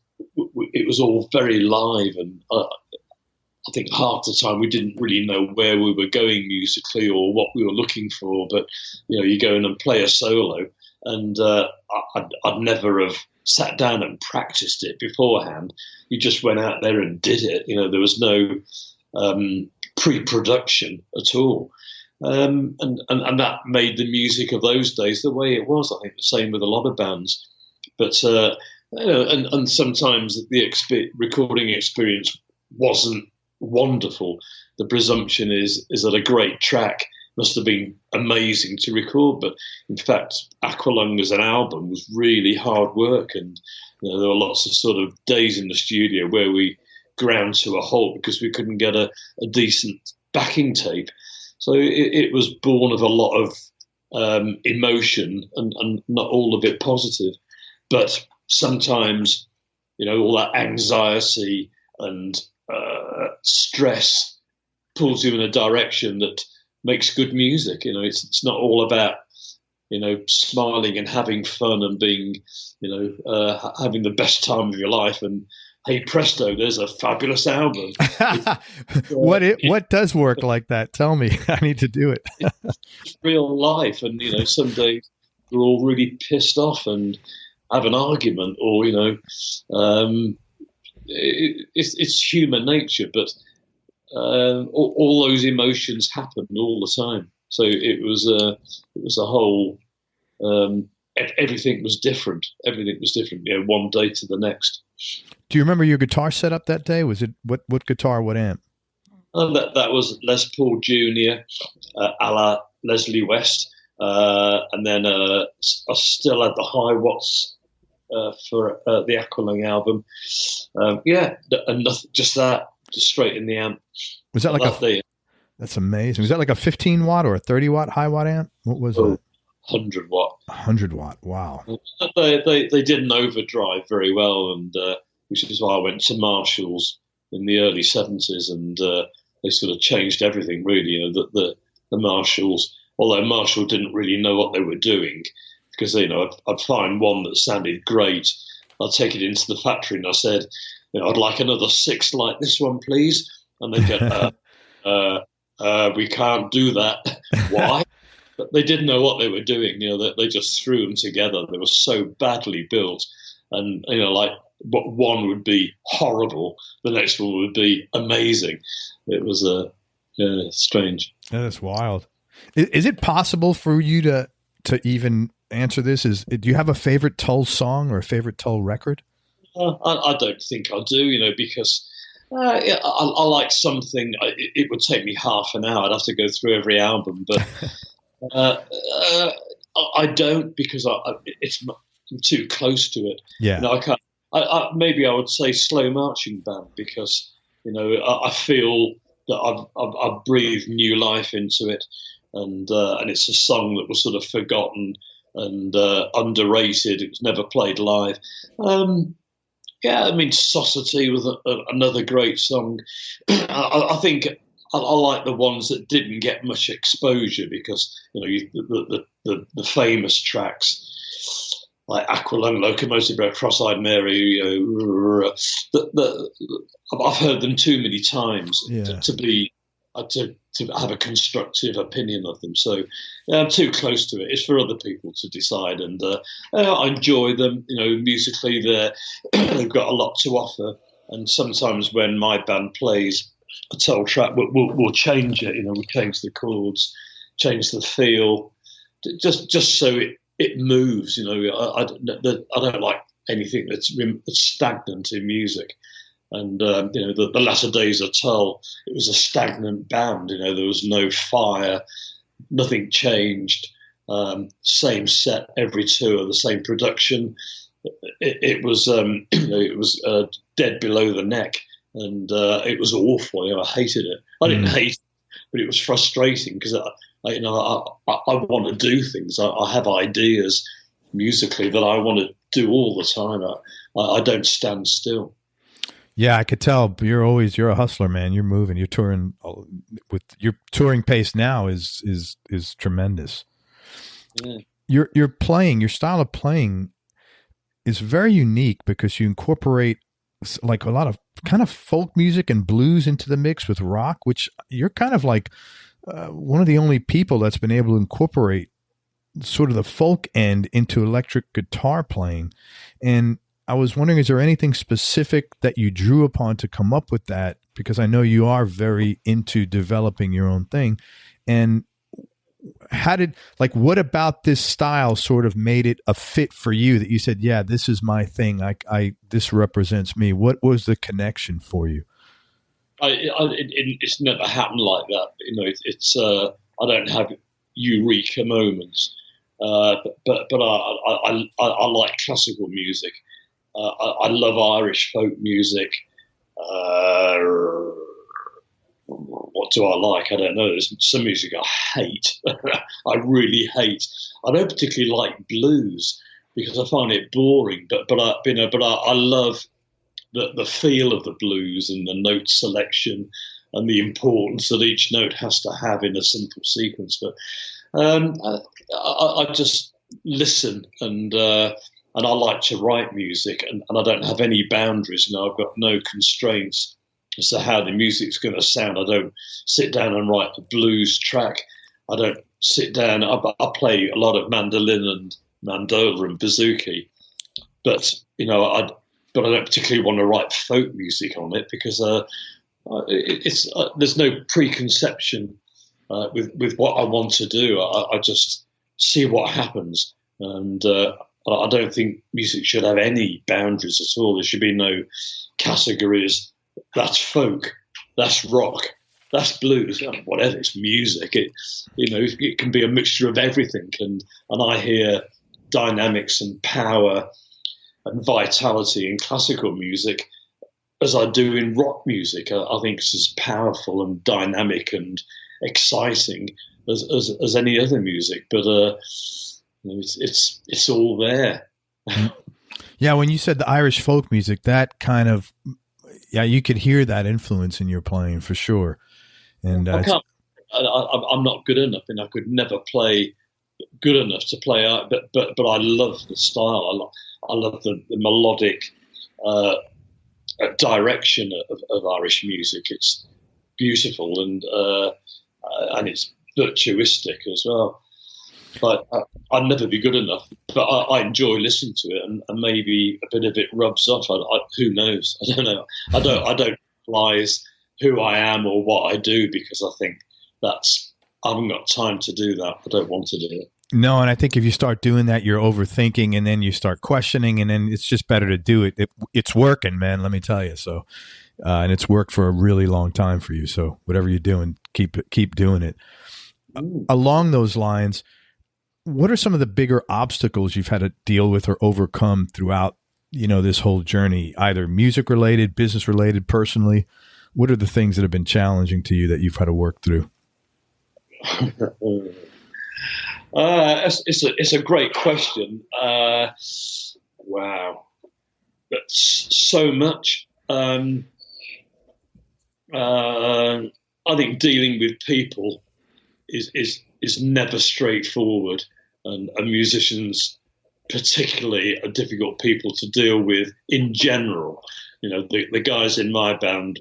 all very live, and I think half the time we didn't really know where we were going musically or what we were looking for. But you go in and play a solo, and I'd never have sat down and practiced it beforehand. You just went out there and did it. There was no pre-production at all. And that made the music of those days the way it was. I think the same with a lot of bands. But and sometimes the recording experience wasn't wonderful. The presumption is that a great track must have been amazing to record, but in fact, Aqualung as an album was really hard work, and there were lots of sort of days in the studio where we ground to a halt because we couldn't get a decent backing tape. So it was born of a lot of emotion and not all of it positive. But sometimes, all that anxiety and stress pulls you in a direction that makes good music. It's not all about, smiling and having fun and being, having the best time of your life and, hey presto, there's a fabulous album. What does work like that? Tell me. I need to do it. It's real life, and some days we're all really pissed off and have an argument, or it's human nature. But all those emotions happen all the time. So it was a whole. Everything was different. Everything was different. One day to the next. Do you remember your guitar setup that day? Was it what guitar, what amp? That was Les Paul Jr., a la Leslie West, and then I still had the high watts for the Aqualung album. And nothing, just straight in the amp. Was that that's amazing. Was that like a 15 watt or a 30 watt high watt amp? What was it? 100 watt. 100 watt. Wow. They didn't overdrive very well, and which is why I went to Marshall's in the early 70s, and they sort of changed everything really. The Marshalls, although Marshall didn't really know what they were doing, because I'd find one that sounded great, I'd take it into the factory and I said, I'd like another 6 like this one, please, and they'd go, we can't do that. Why? But they didn't know what they were doing. They just threw them together. They were so badly built, and what one would be horrible, the next one would be amazing. It was strange. That is wild. Is it possible for you to even answer this? Do you have a favorite Tull song or a favorite Tull record? I don't think I do. Because I like something. It would take me half an hour. I'd have to go through every album, but. I don't, because I'm too close to it. Yeah. I can't. Maybe I would say Slow Marching Band, because I feel that I've breathed new life into it, and it's a song that was sort of forgotten and underrated. It was never played live. Yeah, I mean, Society was another great song. I think I like the ones that didn't get much exposure because the famous tracks like Aqualung, Locomotive Breath, Cross-Eyed Mary. I've heard them too many times to have a constructive opinion of them. So I'm too close to it. It's for other people to decide, and I enjoy them. Musically, they've got a lot to offer. And sometimes when my band plays a Tull track, we'll change it. We'll change the chords, change the feel, just so it moves. I don't like anything that's stagnant in music. And the latter days of Tull, it was a stagnant band. There was no fire, nothing changed. Same set every tour, the same production. It was dead below the neck, and it was awful. I hated it. I didn't hate it, but it was frustrating because I want to do things. I have ideas musically that I want to do all the time. I don't stand still. Yeah, I could tell you're a hustler, man. You're moving, you're touring with your touring pace now is tremendous. Yeah. Your style of playing is very unique because you incorporate like a lot of kind of folk music and blues into the mix with rock, which you're kind of like one of the only people that's been able to incorporate sort of the folk end into electric guitar playing. And I was wondering, is there anything specific that you drew upon to come up with that? Because I know you are very into developing your own thing. And what about this style sort of made it a fit for you that you said, yeah, this is my thing. This represents me. What was the connection for you? It's never happened like that. It's I don't have eureka moments, but I like classical music. I love Irish folk music. What do I like? I don't know. There's some music I hate. I really hate. I don't particularly like blues because I find it boring. But I love the feel of the blues and the note selection and the importance that each note has to have in a simple sequence. But I just listen and I like to write music, and I don't have any boundaries. I've got no constraints as to how the music's going to sound. I don't sit down and write a blues track. I don't sit down. I play a lot of mandolin and mandola and bouzouki, but I don't particularly want to write folk music on it because there's no preconception with what I want to do. I just see what happens, and I don't think music should have any boundaries at all. There should be no categories. That's folk, that's rock, that's blues, whatever. It's music. It can be a mixture of everything. And I hear dynamics and power and vitality in classical music as I do in rock music. I think it's as powerful and dynamic and exciting as any other music. But it's all there. Yeah, when you said the Irish folk music, that kind of, you could hear that influence in your playing for sure. And I'm not good enough, and I could never play good enough to play. But I love the style. I love the melodic direction of Irish music. It's beautiful and it's virtuistic as well. But I'd never be good enough. But I enjoy listening to it, and maybe a bit of it rubs off. Who knows? I don't know. I don't realize who I am or what I do because I think I haven't got time to do that. I don't want to do it. No, and I think if you start doing that, you're overthinking, and then you start questioning, and then it's just better to do it. It's working, man. Let me tell you. So, and it's worked for a really long time for you. So, whatever you're doing, keep doing it. Along those lines, what are some of the bigger obstacles you've had to deal with or overcome throughout, this whole journey, either music related, business related, personally? What are the things that have been challenging to you that you've had to work through? It's a great question. Wow. so much. I think dealing with people is never straightforward, and musicians particularly are difficult people to deal with in general. The guys in my band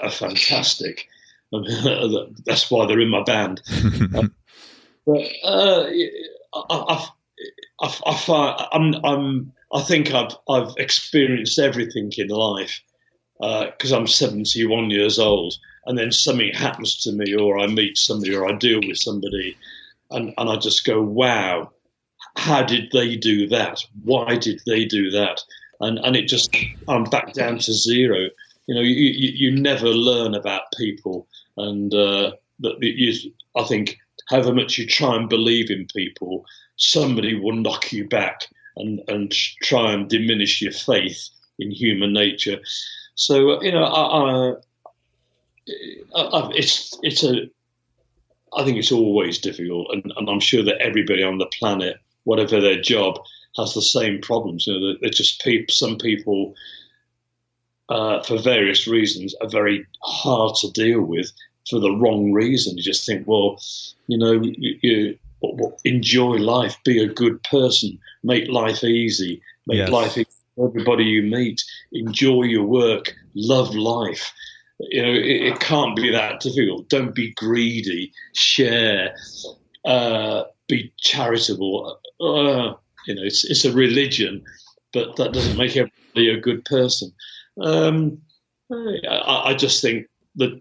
are fantastic. That's why they're in my band. But I think I've experienced everything in life because I'm 71 years old, and then something happens to me, or I meet somebody, or I deal with somebody, and I just go, wow, how did they do that? Why did they do that? And it just, I'm back down to zero. You never learn about people, and I think however much you try and believe in people, somebody will knock you back and try and diminish your faith in human nature. So I think it's always difficult, and I'm sure that everybody on the planet, whatever their job, has the same problems. They're just some people, for various reasons, are very hard to deal with for the wrong reason. You just think, well, you enjoy life, be a good person, make life easy, make life easy for everybody you meet, enjoy your work, love life. It can't be that difficult. Don't be greedy, share, be charitable. It's a religion, but that doesn't make everybody a good person. I just think that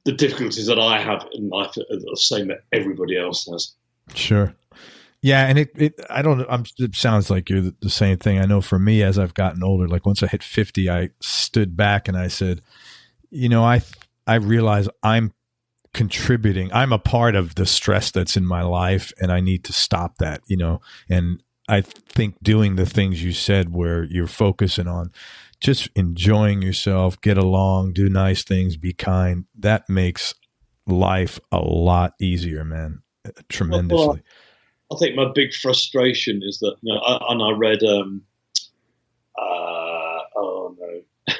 the difficulties that I have in life are the same that everybody else has. Sure. Yeah. And it sounds like you're the same thing. I know for me, as I've gotten older, like once I hit 50, I stood back and I said, I realize I'm contributing. I'm a part of the stress that's in my life, and I need to stop that, and I think doing the things you said, where you're focusing on just enjoying yourself, get along, do nice things, be kind, that makes life a lot easier, man. Tremendously. Well, I think my big frustration is that, I read,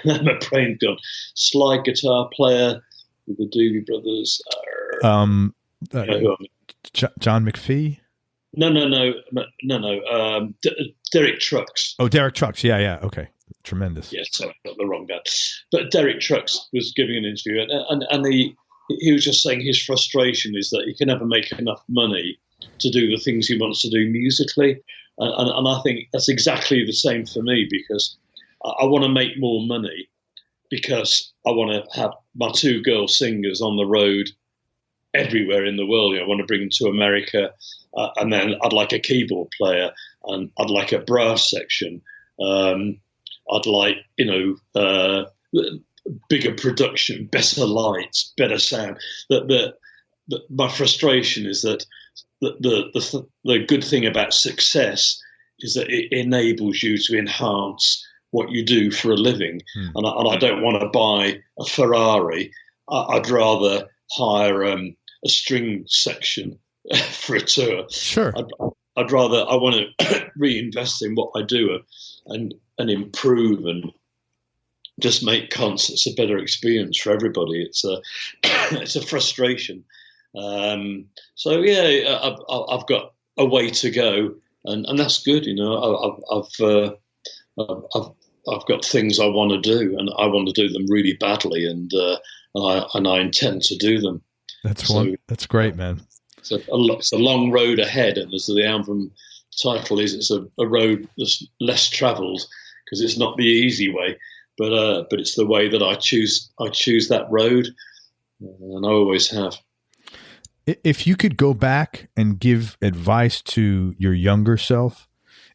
my brain gone. Slide guitar player with the Doobie Brothers. John McPhee? No. Derek Trucks. Oh, Derek Trucks. Yeah. Okay. Tremendous. Yeah, sorry, I got the wrong guy. But Derek Trucks was giving an interview, and he was just saying his frustration is that he can never make enough money to do the things he wants to do musically. And I think that's exactly the same for me, because I want to make more money, because I want to have my two girl singers on the road everywhere in the world. I want to bring them to America, and then I'd like a keyboard player, and I'd like a brass section. I'd like, bigger production, better lights, better sound. My frustration is that the good thing about success is that it enables you to enhance what you do for a living. And I don't want to buy a Ferrari. I'd rather hire a string section for a tour. Sure. I want to reinvest in what I do and improve and just make concerts a better experience for everybody. It's a frustration. So yeah, I've got a way to go, and that's good. I've got things I want to do, and I want to do them really badly, and I intend to do them. That's great, man. It's a long road ahead, and as the album title is, it's a road that's less travelled, because it's not the easy way, but it's the way that I choose. I choose that road, and I always have. If you could go back and give advice to your younger self,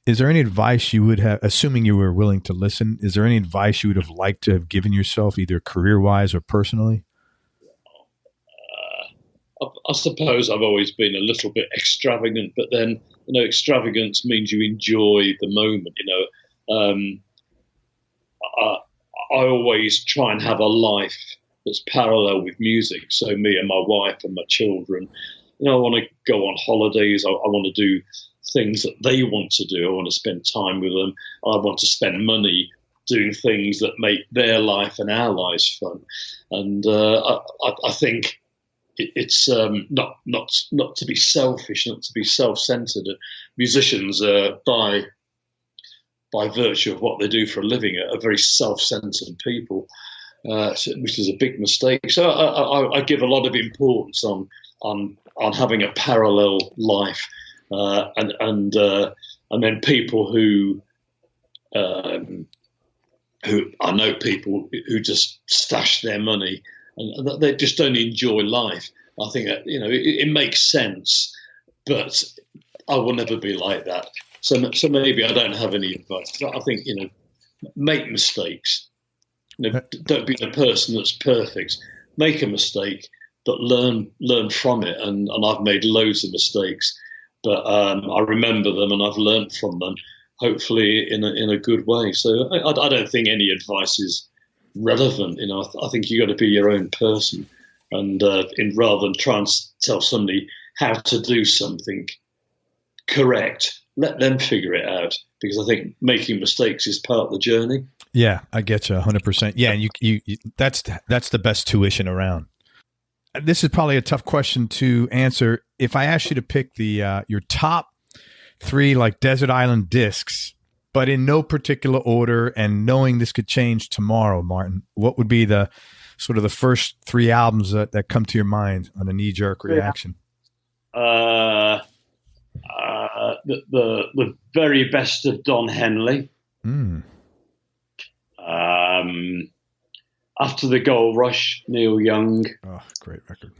is there any advice you would have, assuming you were willing to listen, is there any advice you would have liked to have given yourself, either career-wise or personally? I suppose I've always been a little bit extravagant, but then, extravagance means you enjoy the moment, I always try and have a life that's parallel with music. So me and my wife and my children, I want to go on holidays. I want to do things that they want to do. I want to spend time with them. I want to spend money doing things that make their life and our lives fun. And I think it's not to be selfish, not to be self-centered. Musicians, by virtue of what they do for a living, are very self-centered people, which is a big mistake. So I give a lot of importance on having a parallel life, and then people who I know people who just stash their money and they just don't enjoy life. I think that, it makes sense, but I will never be like that. So maybe I don't have any advice. I think, make mistakes. Don't be the person that's perfect. Make a mistake, but learn from it. And I've made loads of mistakes, but I remember them and I've learned from them, hopefully in a good way. So I don't think any advice is relevant. I think you got to be your own person, and rather than try and tell somebody how to do something correct, let them figure it out, because I think making mistakes is part of the journey. Yeah, I get you 100%. Yeah, and you that's the best tuition around. This is probably a tough question to answer. If I asked you to pick your top 3 like desert island discs, but in no particular order, and knowing this could change tomorrow, Martin, what would be the sort of the first 3 albums that come to your mind on a knee-jerk reaction? The very best of Don Henley. After the Gold Rush, Neil Young. Oh, great record.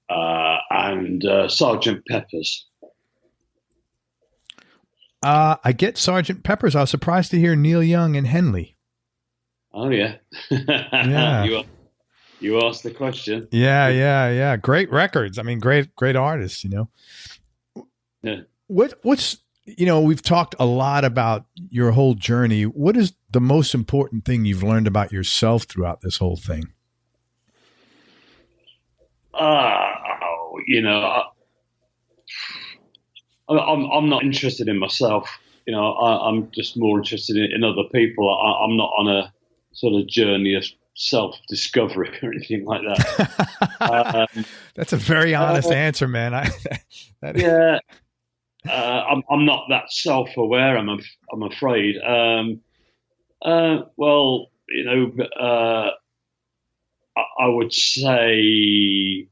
And Sgt. Pepper's. I get Sgt. Pepper's. I was surprised to hear Neil Young and Henley. Oh, yeah. Yeah. You asked the question. Yeah. Great records. I mean, great artists, Yeah. What's, we've talked a lot about your whole journey. What is the most important thing you've learned about yourself throughout this whole thing? I'm not interested in myself. I'm just more interested in other people. I'm not on a sort of journey of self-discovery or anything like that. That's a very honest answer, man. Yeah. I'm not that self-aware, I'm afraid. I would say,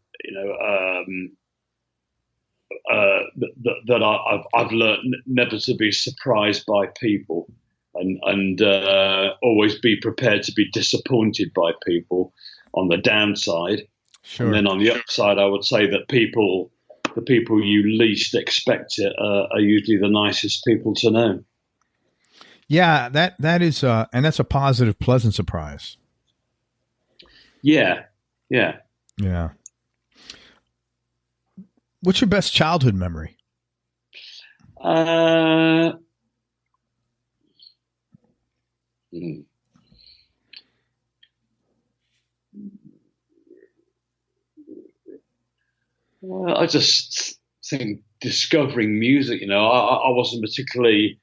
that I've learned never to be surprised by people, and always be prepared to be disappointed by people on the downside. Sure. And then on the upside, I would say that the people you least expect it are usually the nicest people to know. Yeah, that is, and that's a positive, pleasant surprise. Yeah. What's your best childhood memory? Well, I just think discovering music, I wasn't particularly,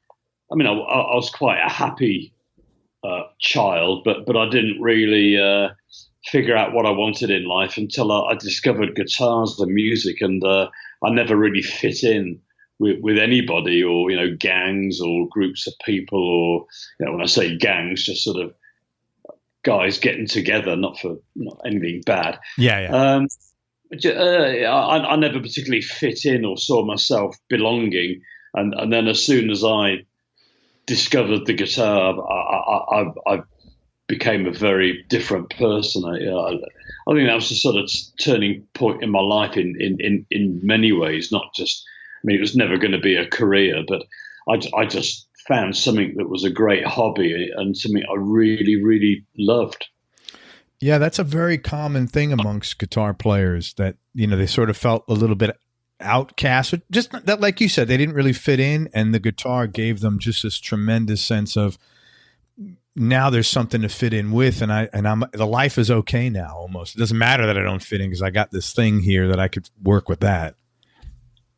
I was quite a happy child, but I didn't really figure out what I wanted in life until I discovered guitars and music, and I never really fit in with anybody, or gangs or groups of people, or when I say gangs, just sort of guys getting together, not anything bad. Yeah. I never particularly fit in or saw myself belonging, and then as soon as I discovered the guitar, I became a very different person. I think that was a sort of turning point in my life in many ways, not just, it was never going to be a career, but I just found something that was a great hobby and something I really, really loved. Yeah, that's a very common thing amongst guitar players, that, they sort of felt a little bit outcast, just that, like you said, they didn't really fit in, and the guitar gave them just this tremendous sense of, now there's something to fit in with, and I'm the life is okay now. Almost, it doesn't matter that I don't fit in, because I got this thing here that I could work with that.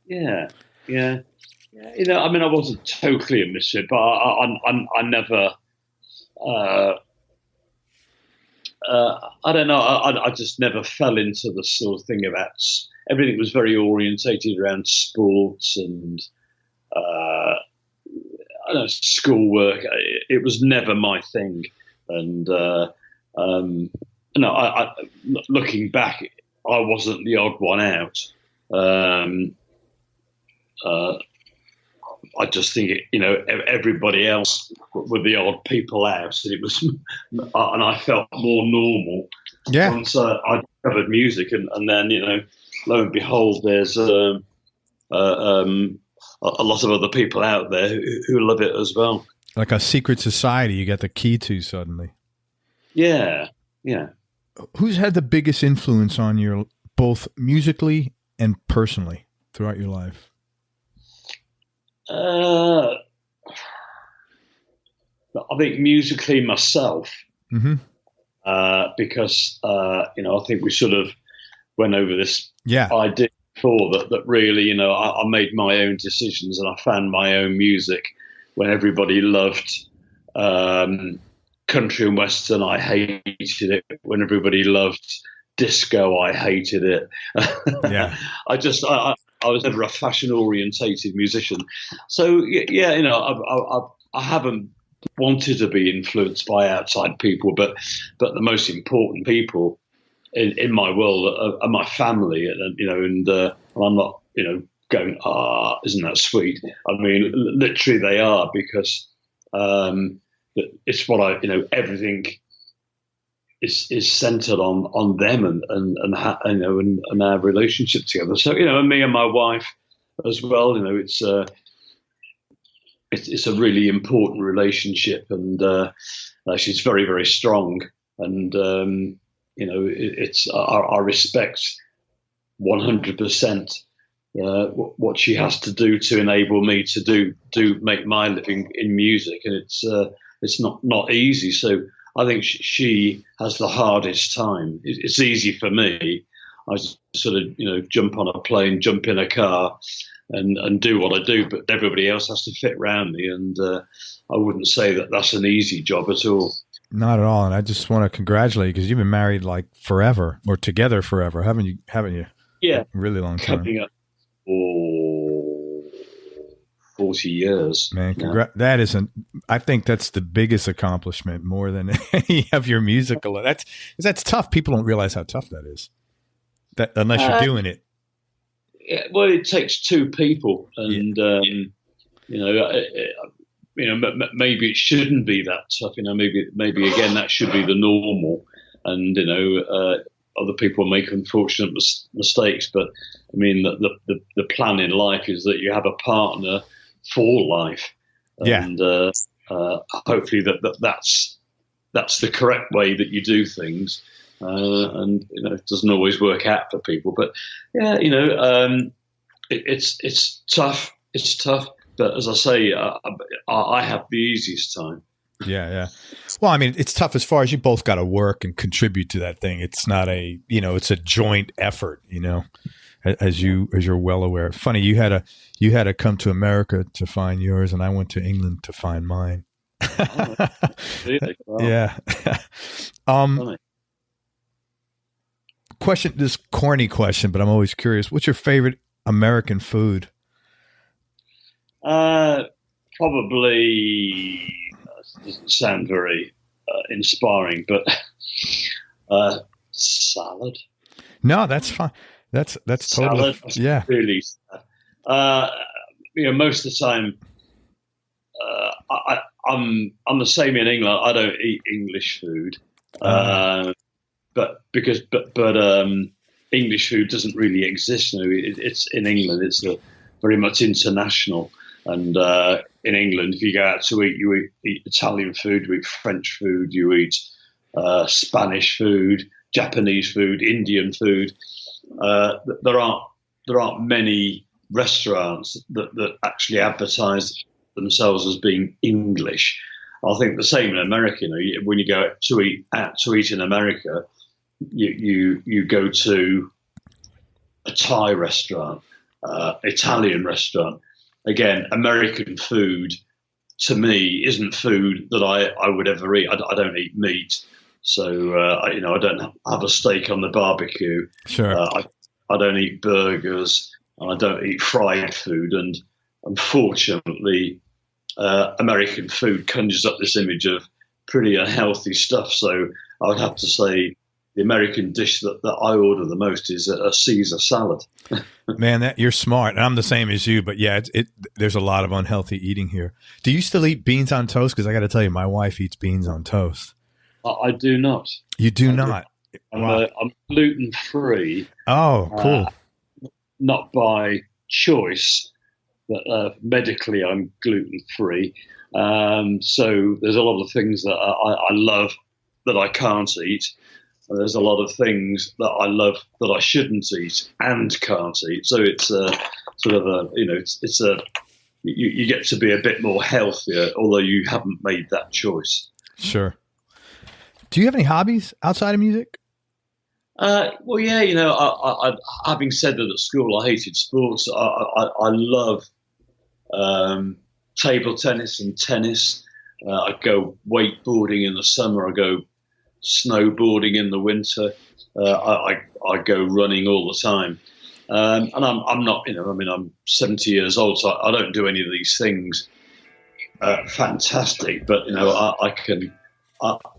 Yeah. I wasn't totally a misfit, but I never I don't know. I just never fell into the sort of thing about everything was very orientated around sports and I don't know, schoolwork. It was never my thing. And looking back, I wasn't the odd one out. I just think everybody else were the odd people out, and it was, and I felt more normal. Yeah. Once I discovered music, and then lo and behold, there's a lot of other people out there who love it as well. Like a secret society, you got the key to suddenly. Yeah. Who's had the biggest influence on you, both musically and personally, throughout your life? I think musically myself, because I think we sort of went over this idea before that really, I made my own decisions and I found my own music. When everybody loved country and western, I hated it. When everybody loved disco, I hated it. Yeah, I was never a fashion-orientated musician, so I haven't wanted to be influenced by outside people, but the most important people in my world are my family, and I'm not going, isn't that sweet? I mean, literally they are, because it's what everything is centered on them and our relationship together. So and me and my wife as well. It's a really important relationship, and she's very, very strong. And it's I respect 100% what she has to do to enable me to make my living in music, and it's not easy. So I think she has the hardest time. It's easy for me. I sort of, jump on a plane, jump in a car, and do what I do. But everybody else has to fit around me, and I wouldn't say that that's an easy job at all. Not at all. And I just want to congratulate you, because you've been married like forever, or together forever, haven't you? Yeah, a really long time. Coming up for 40 years. Man, that isn't. I think that's the biggest accomplishment, more than any of your musical. That's tough. People don't realize how tough that is. That unless you're doing it. Yeah, well, it takes two people, and maybe it shouldn't be that tough. Maybe again that should be the normal, and other people make unfortunate mistakes. But I mean, the plan in life is that you have a partner for life, and hopefully that's the correct way that you do things. And it doesn't always work out for people, but it's tough. It's tough, but as I say, I have the easiest time. Yeah. Well, I mean, it's tough as far as you both got to work and contribute to that thing. It's not it's a joint effort, as you're well aware. Funny, you had to come to America to find yours, and I went to England to find mine. Oh, really? Wow. Yeah. Question, this corny question, but I'm always curious. What's your favorite American food? Probably doesn't sound very inspiring, but salad. No, that's fine. That's totally salad. Yeah. Really, most of the time, I'm the same in England. I don't eat English food. But English food doesn't really exist. It's in England. It's very much international. And in England, if you go out to eat, you eat Italian food, you eat French food, you eat Spanish food, Japanese food, Indian food. There aren't many restaurants that actually advertise themselves as being English. I think the same in America. When you go out to eat in America, you go to a Thai restaurant, Italian restaurant. Again, American food to me, isn't food that I would ever eat. I don't eat meat, so I don't have a steak on the barbecue. Sure. I don't eat burgers, and I don't eat fried food. And unfortunately, American food conjures up this image of pretty unhealthy stuff. So I would have to say the American dish that I order the most is a Caesar salad. Man, you're smart. And I'm the same as you, but yeah, there's a lot of unhealthy eating here. Do you still eat beans on toast? Because I got to tell you, my wife eats beans on toast. I do not. You do not? Wow. I'm gluten-free. Oh, cool. Not by choice, but medically I'm gluten-free. So there's a lot of things that I love that I can't eat. And there's a lot of things that I love that I shouldn't eat and can't eat. So it's sort of you get to be a bit more healthier, although you haven't made that choice. Sure. Do you have any hobbies outside of music? Well, yeah, I having said that at school I hated sports, I love table tennis and tennis. I go wakeboarding in the summer. I go snowboarding in the winter. I go running all the time. And I'm not, I'm 70 years old, so I don't do any of these things fantastic, but,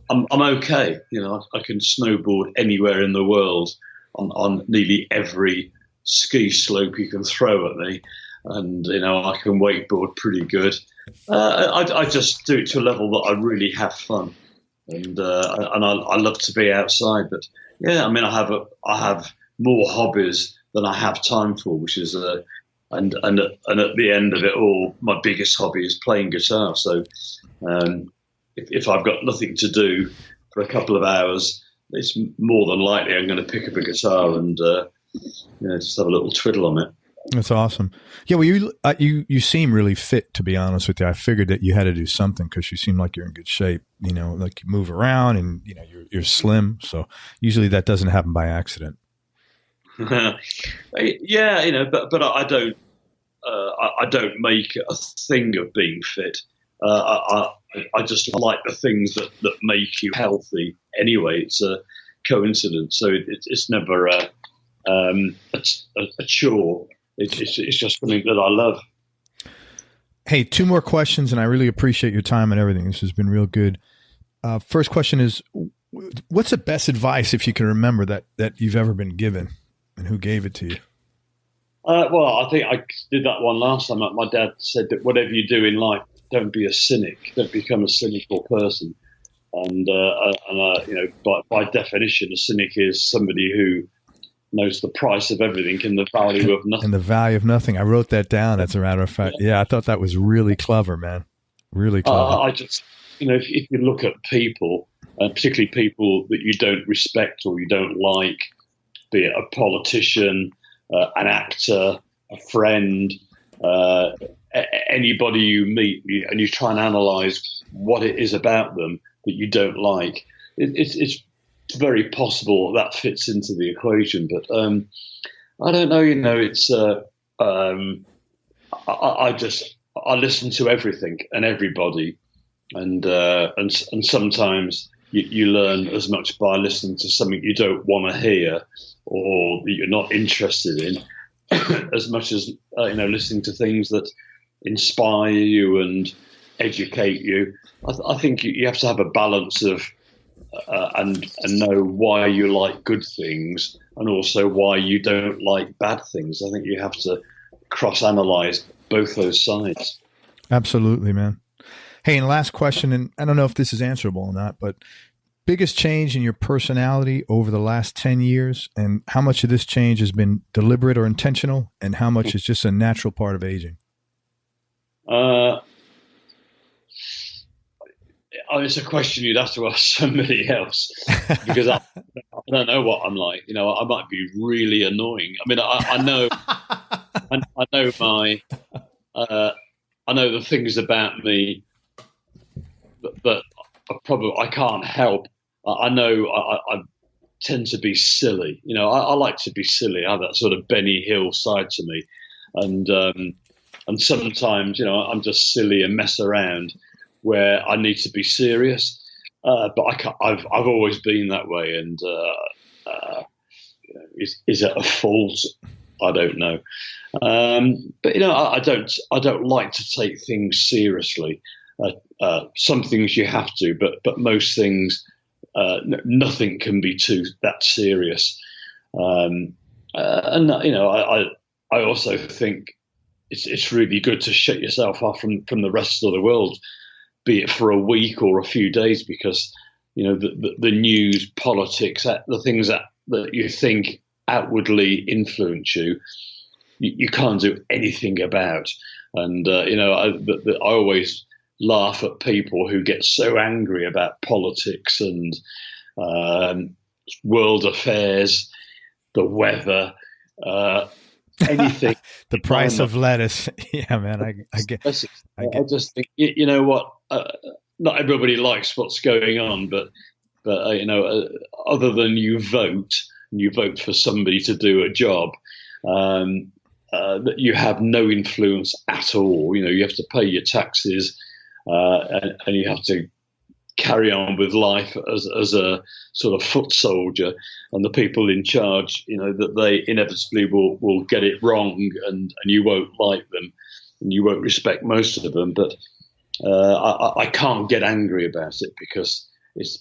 I'm okay. I can snowboard anywhere in the world on nearly every ski slope you can throw at me. And, I can wakeboard pretty good. I just do it to a level that I really have fun. And I love to be outside. But, yeah, I have more hobbies than I have time for, which is, and at the end of it all, my biggest hobby is playing guitar. So, if I've got nothing to do for a couple of hours, it's more than likely I'm going to pick up a guitar and just have a little twiddle on it. That's awesome. Yeah, well, you seem really fit, to be honest with you. I figured that you had to do something because you seem like you're in good shape. Like you move around and you're slim. So usually that doesn't happen by accident. Yeah, but I don't. I don't make a thing of being fit. I just like the things that make you healthy anyway. It's a coincidence. So it's never a chore. It's just something that I love. Hey, 2 more questions, and I really appreciate your time and everything. This has been real good. First question is, what's the best advice, if you can remember, that you've ever been given, and who gave it to you? Well, I think I did that one last time. My dad said that whatever you do in life, don't be a cynic. Don't become a cynical person. And by definition, a cynic is somebody who knows the price of everything and the value of nothing. And the value of nothing. I wrote that down, as a matter of fact. Yeah, I thought that was really clever, man. Really clever. I just, if you look at people, particularly people that you don't respect or you don't like, be it a politician, an actor, a friend, anybody you meet, and you try and analyze what it is about them that you don't like, it's very possible that fits into the equation. But I don't know. It's I listen to everything and everybody, and sometimes you learn as much by listening to something you don't want to hear or that you're not interested in, as much as listening to things that inspire you and educate you. I think you have to have a balance of and know why you like good things and also why you don't like bad things. I think you have to cross-analyze both those sides. Absolutely, man. Hey, and last question, and I don't know if this is answerable or not, but biggest change in your personality over the last 10 years, and how much of this change has been deliberate or intentional, and how much is just a natural part of aging? It's a question you'd have to ask somebody else, because I don't know what I'm like. I might be really annoying. I mean, I know, I know I know the things about me that I can't help. I know I tend to be silly. I like to be silly. I have that sort of Benny Hill side to me, and and sometimes, I'm just silly and mess around where I need to be serious. But I've always been that way, and is it a fault? I don't know. But I don't like to take things seriously. Some things you have to, but most things, nothing can be that serious. And I also think it's really good to shut yourself off from the rest of the world, be it for a week or a few days, because the news, politics, the things that you think outwardly influence you can't do anything about. And I always laugh at people who get so angry about politics and world affairs, the weather, anything. The price of lettuce. Yeah, man, I get. I just think, what? Not everybody likes what's going on, but other than you vote for somebody to do a job, that you have no influence at all. You have to pay your taxes, and you have to carry on with life as a sort of foot soldier, and the people in charge, that they inevitably will get it wrong, and you won't like them, and you won't respect most of them. But I can't get angry about it because it's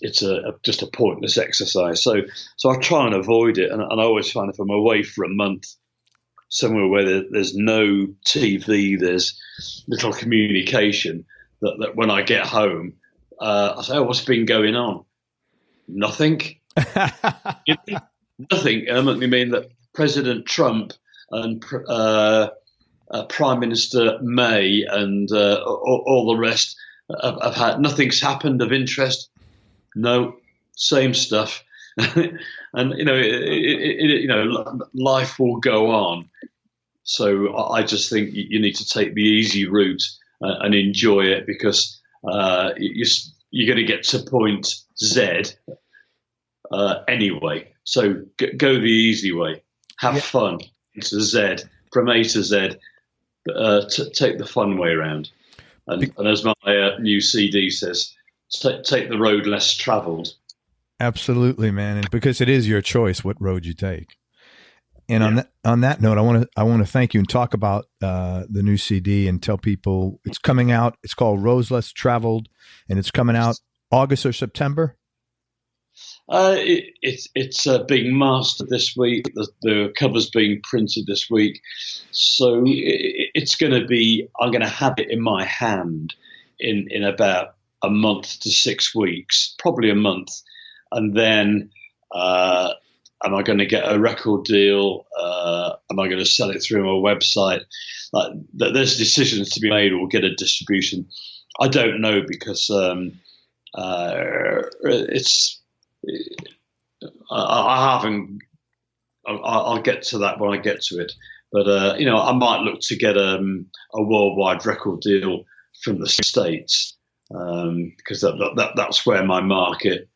just a pointless exercise. So I try and avoid it, and I always find if I'm away for a month somewhere where there's no TV, there's little communication, that when I get home, I say, "Oh, what's been going on?" Nothing. Nothing. I mean that President Trump and Prime Minister May and all the rest have had, nothing's happened of interest. No, same stuff. And life will go on. So I just think you need to take the easy route and enjoy it, because you're going to get to point Z anyway. So go the easy way. Have fun. It's a Z, from A to Z. Take the fun way around. And as my new CD says, take the road less traveled. Absolutely, man. And because it is your choice what road you take. And on that note, I want to thank you and talk about the new CD and tell people it's coming out. It's called Roads Less Traveled, and it's coming out August or September. It's being mastered this week. The cover's being printed this week, so it's going to be. I'm going to have it in my hand in about a month to 6 weeks, probably a month, and then. Am I going to get a record deal? Am I going to sell it through my website? There's decisions to be made, or get a distribution. I don't know, because I haven't. I'll get to that when I get to it. But I might look to get a worldwide record deal from the States, because that's where my market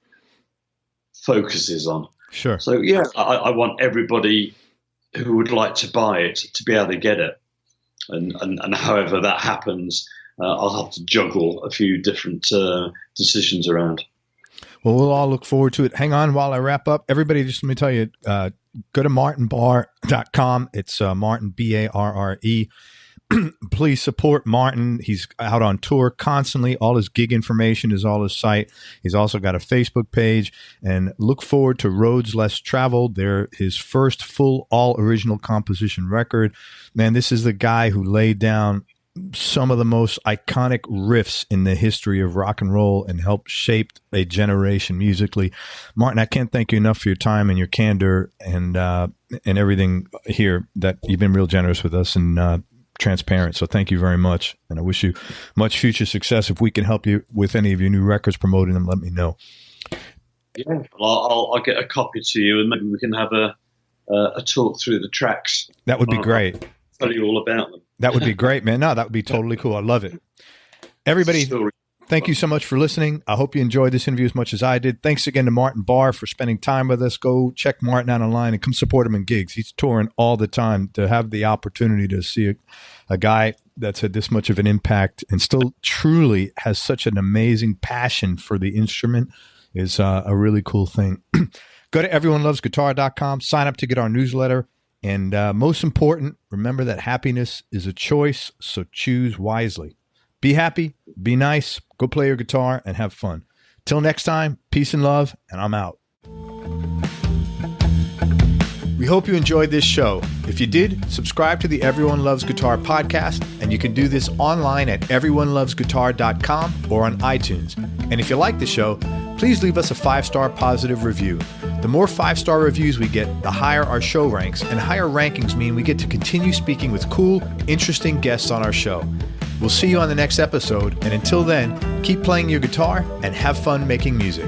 focuses on. Sure. So I want everybody who would like to buy it to be able to get it, and however that happens, I'll have to juggle a few different decisions around. Well, we'll all look forward to it. Hang on while I wrap up. Everybody, just let me tell you, go to martinbarre.com. It's Martin, Barre. Please support Martin. He's out on tour constantly. All his gig information is all his site. He's also got a Facebook page, and look forward to Roads Less Traveled. They're his first full all original composition record. Man, this is the guy who laid down some of the most iconic riffs in the history of rock and roll and helped shape a generation musically. Martin, I can't thank you enough for your time and your candor and everything here. That you've been real generous with us and transparent. So thank you very much. And I wish you much future success. If we can help you with any of your new records, promoting them, let me know. Yeah, well, I'll get a copy to you, and maybe we can have a talk through the tracks. That would be great. I'll tell you all about them. That would be great, man. No, that would be totally cool. I love it. Everybody, thank you so much for listening. I hope you enjoyed this interview as much as I did. Thanks again to Martin Barre for spending time with us. Go check Martin out online and come support him in gigs. He's touring all the time. To have the opportunity to see a guy that's had this much of an impact and still truly has such an amazing passion for the instrument is a really cool thing. Go to everyonelovesguitar.com, sign up to get our newsletter. And most important, remember that happiness is a choice, so choose wisely. Be happy, be nice, go play your guitar, and have fun. Till next time, peace and love, and I'm out. We hope you enjoyed this show. If you did, subscribe to the Everyone Loves Guitar podcast, and you can do this online at everyonelovesguitar.com or on iTunes. And if you like the show, please leave us a 5-star positive review. The more 5-star reviews we get, the higher our show ranks, and higher rankings mean we get to continue speaking with cool, interesting guests on our show. We'll see you on the next episode, and until then, keep playing your guitar and have fun making music.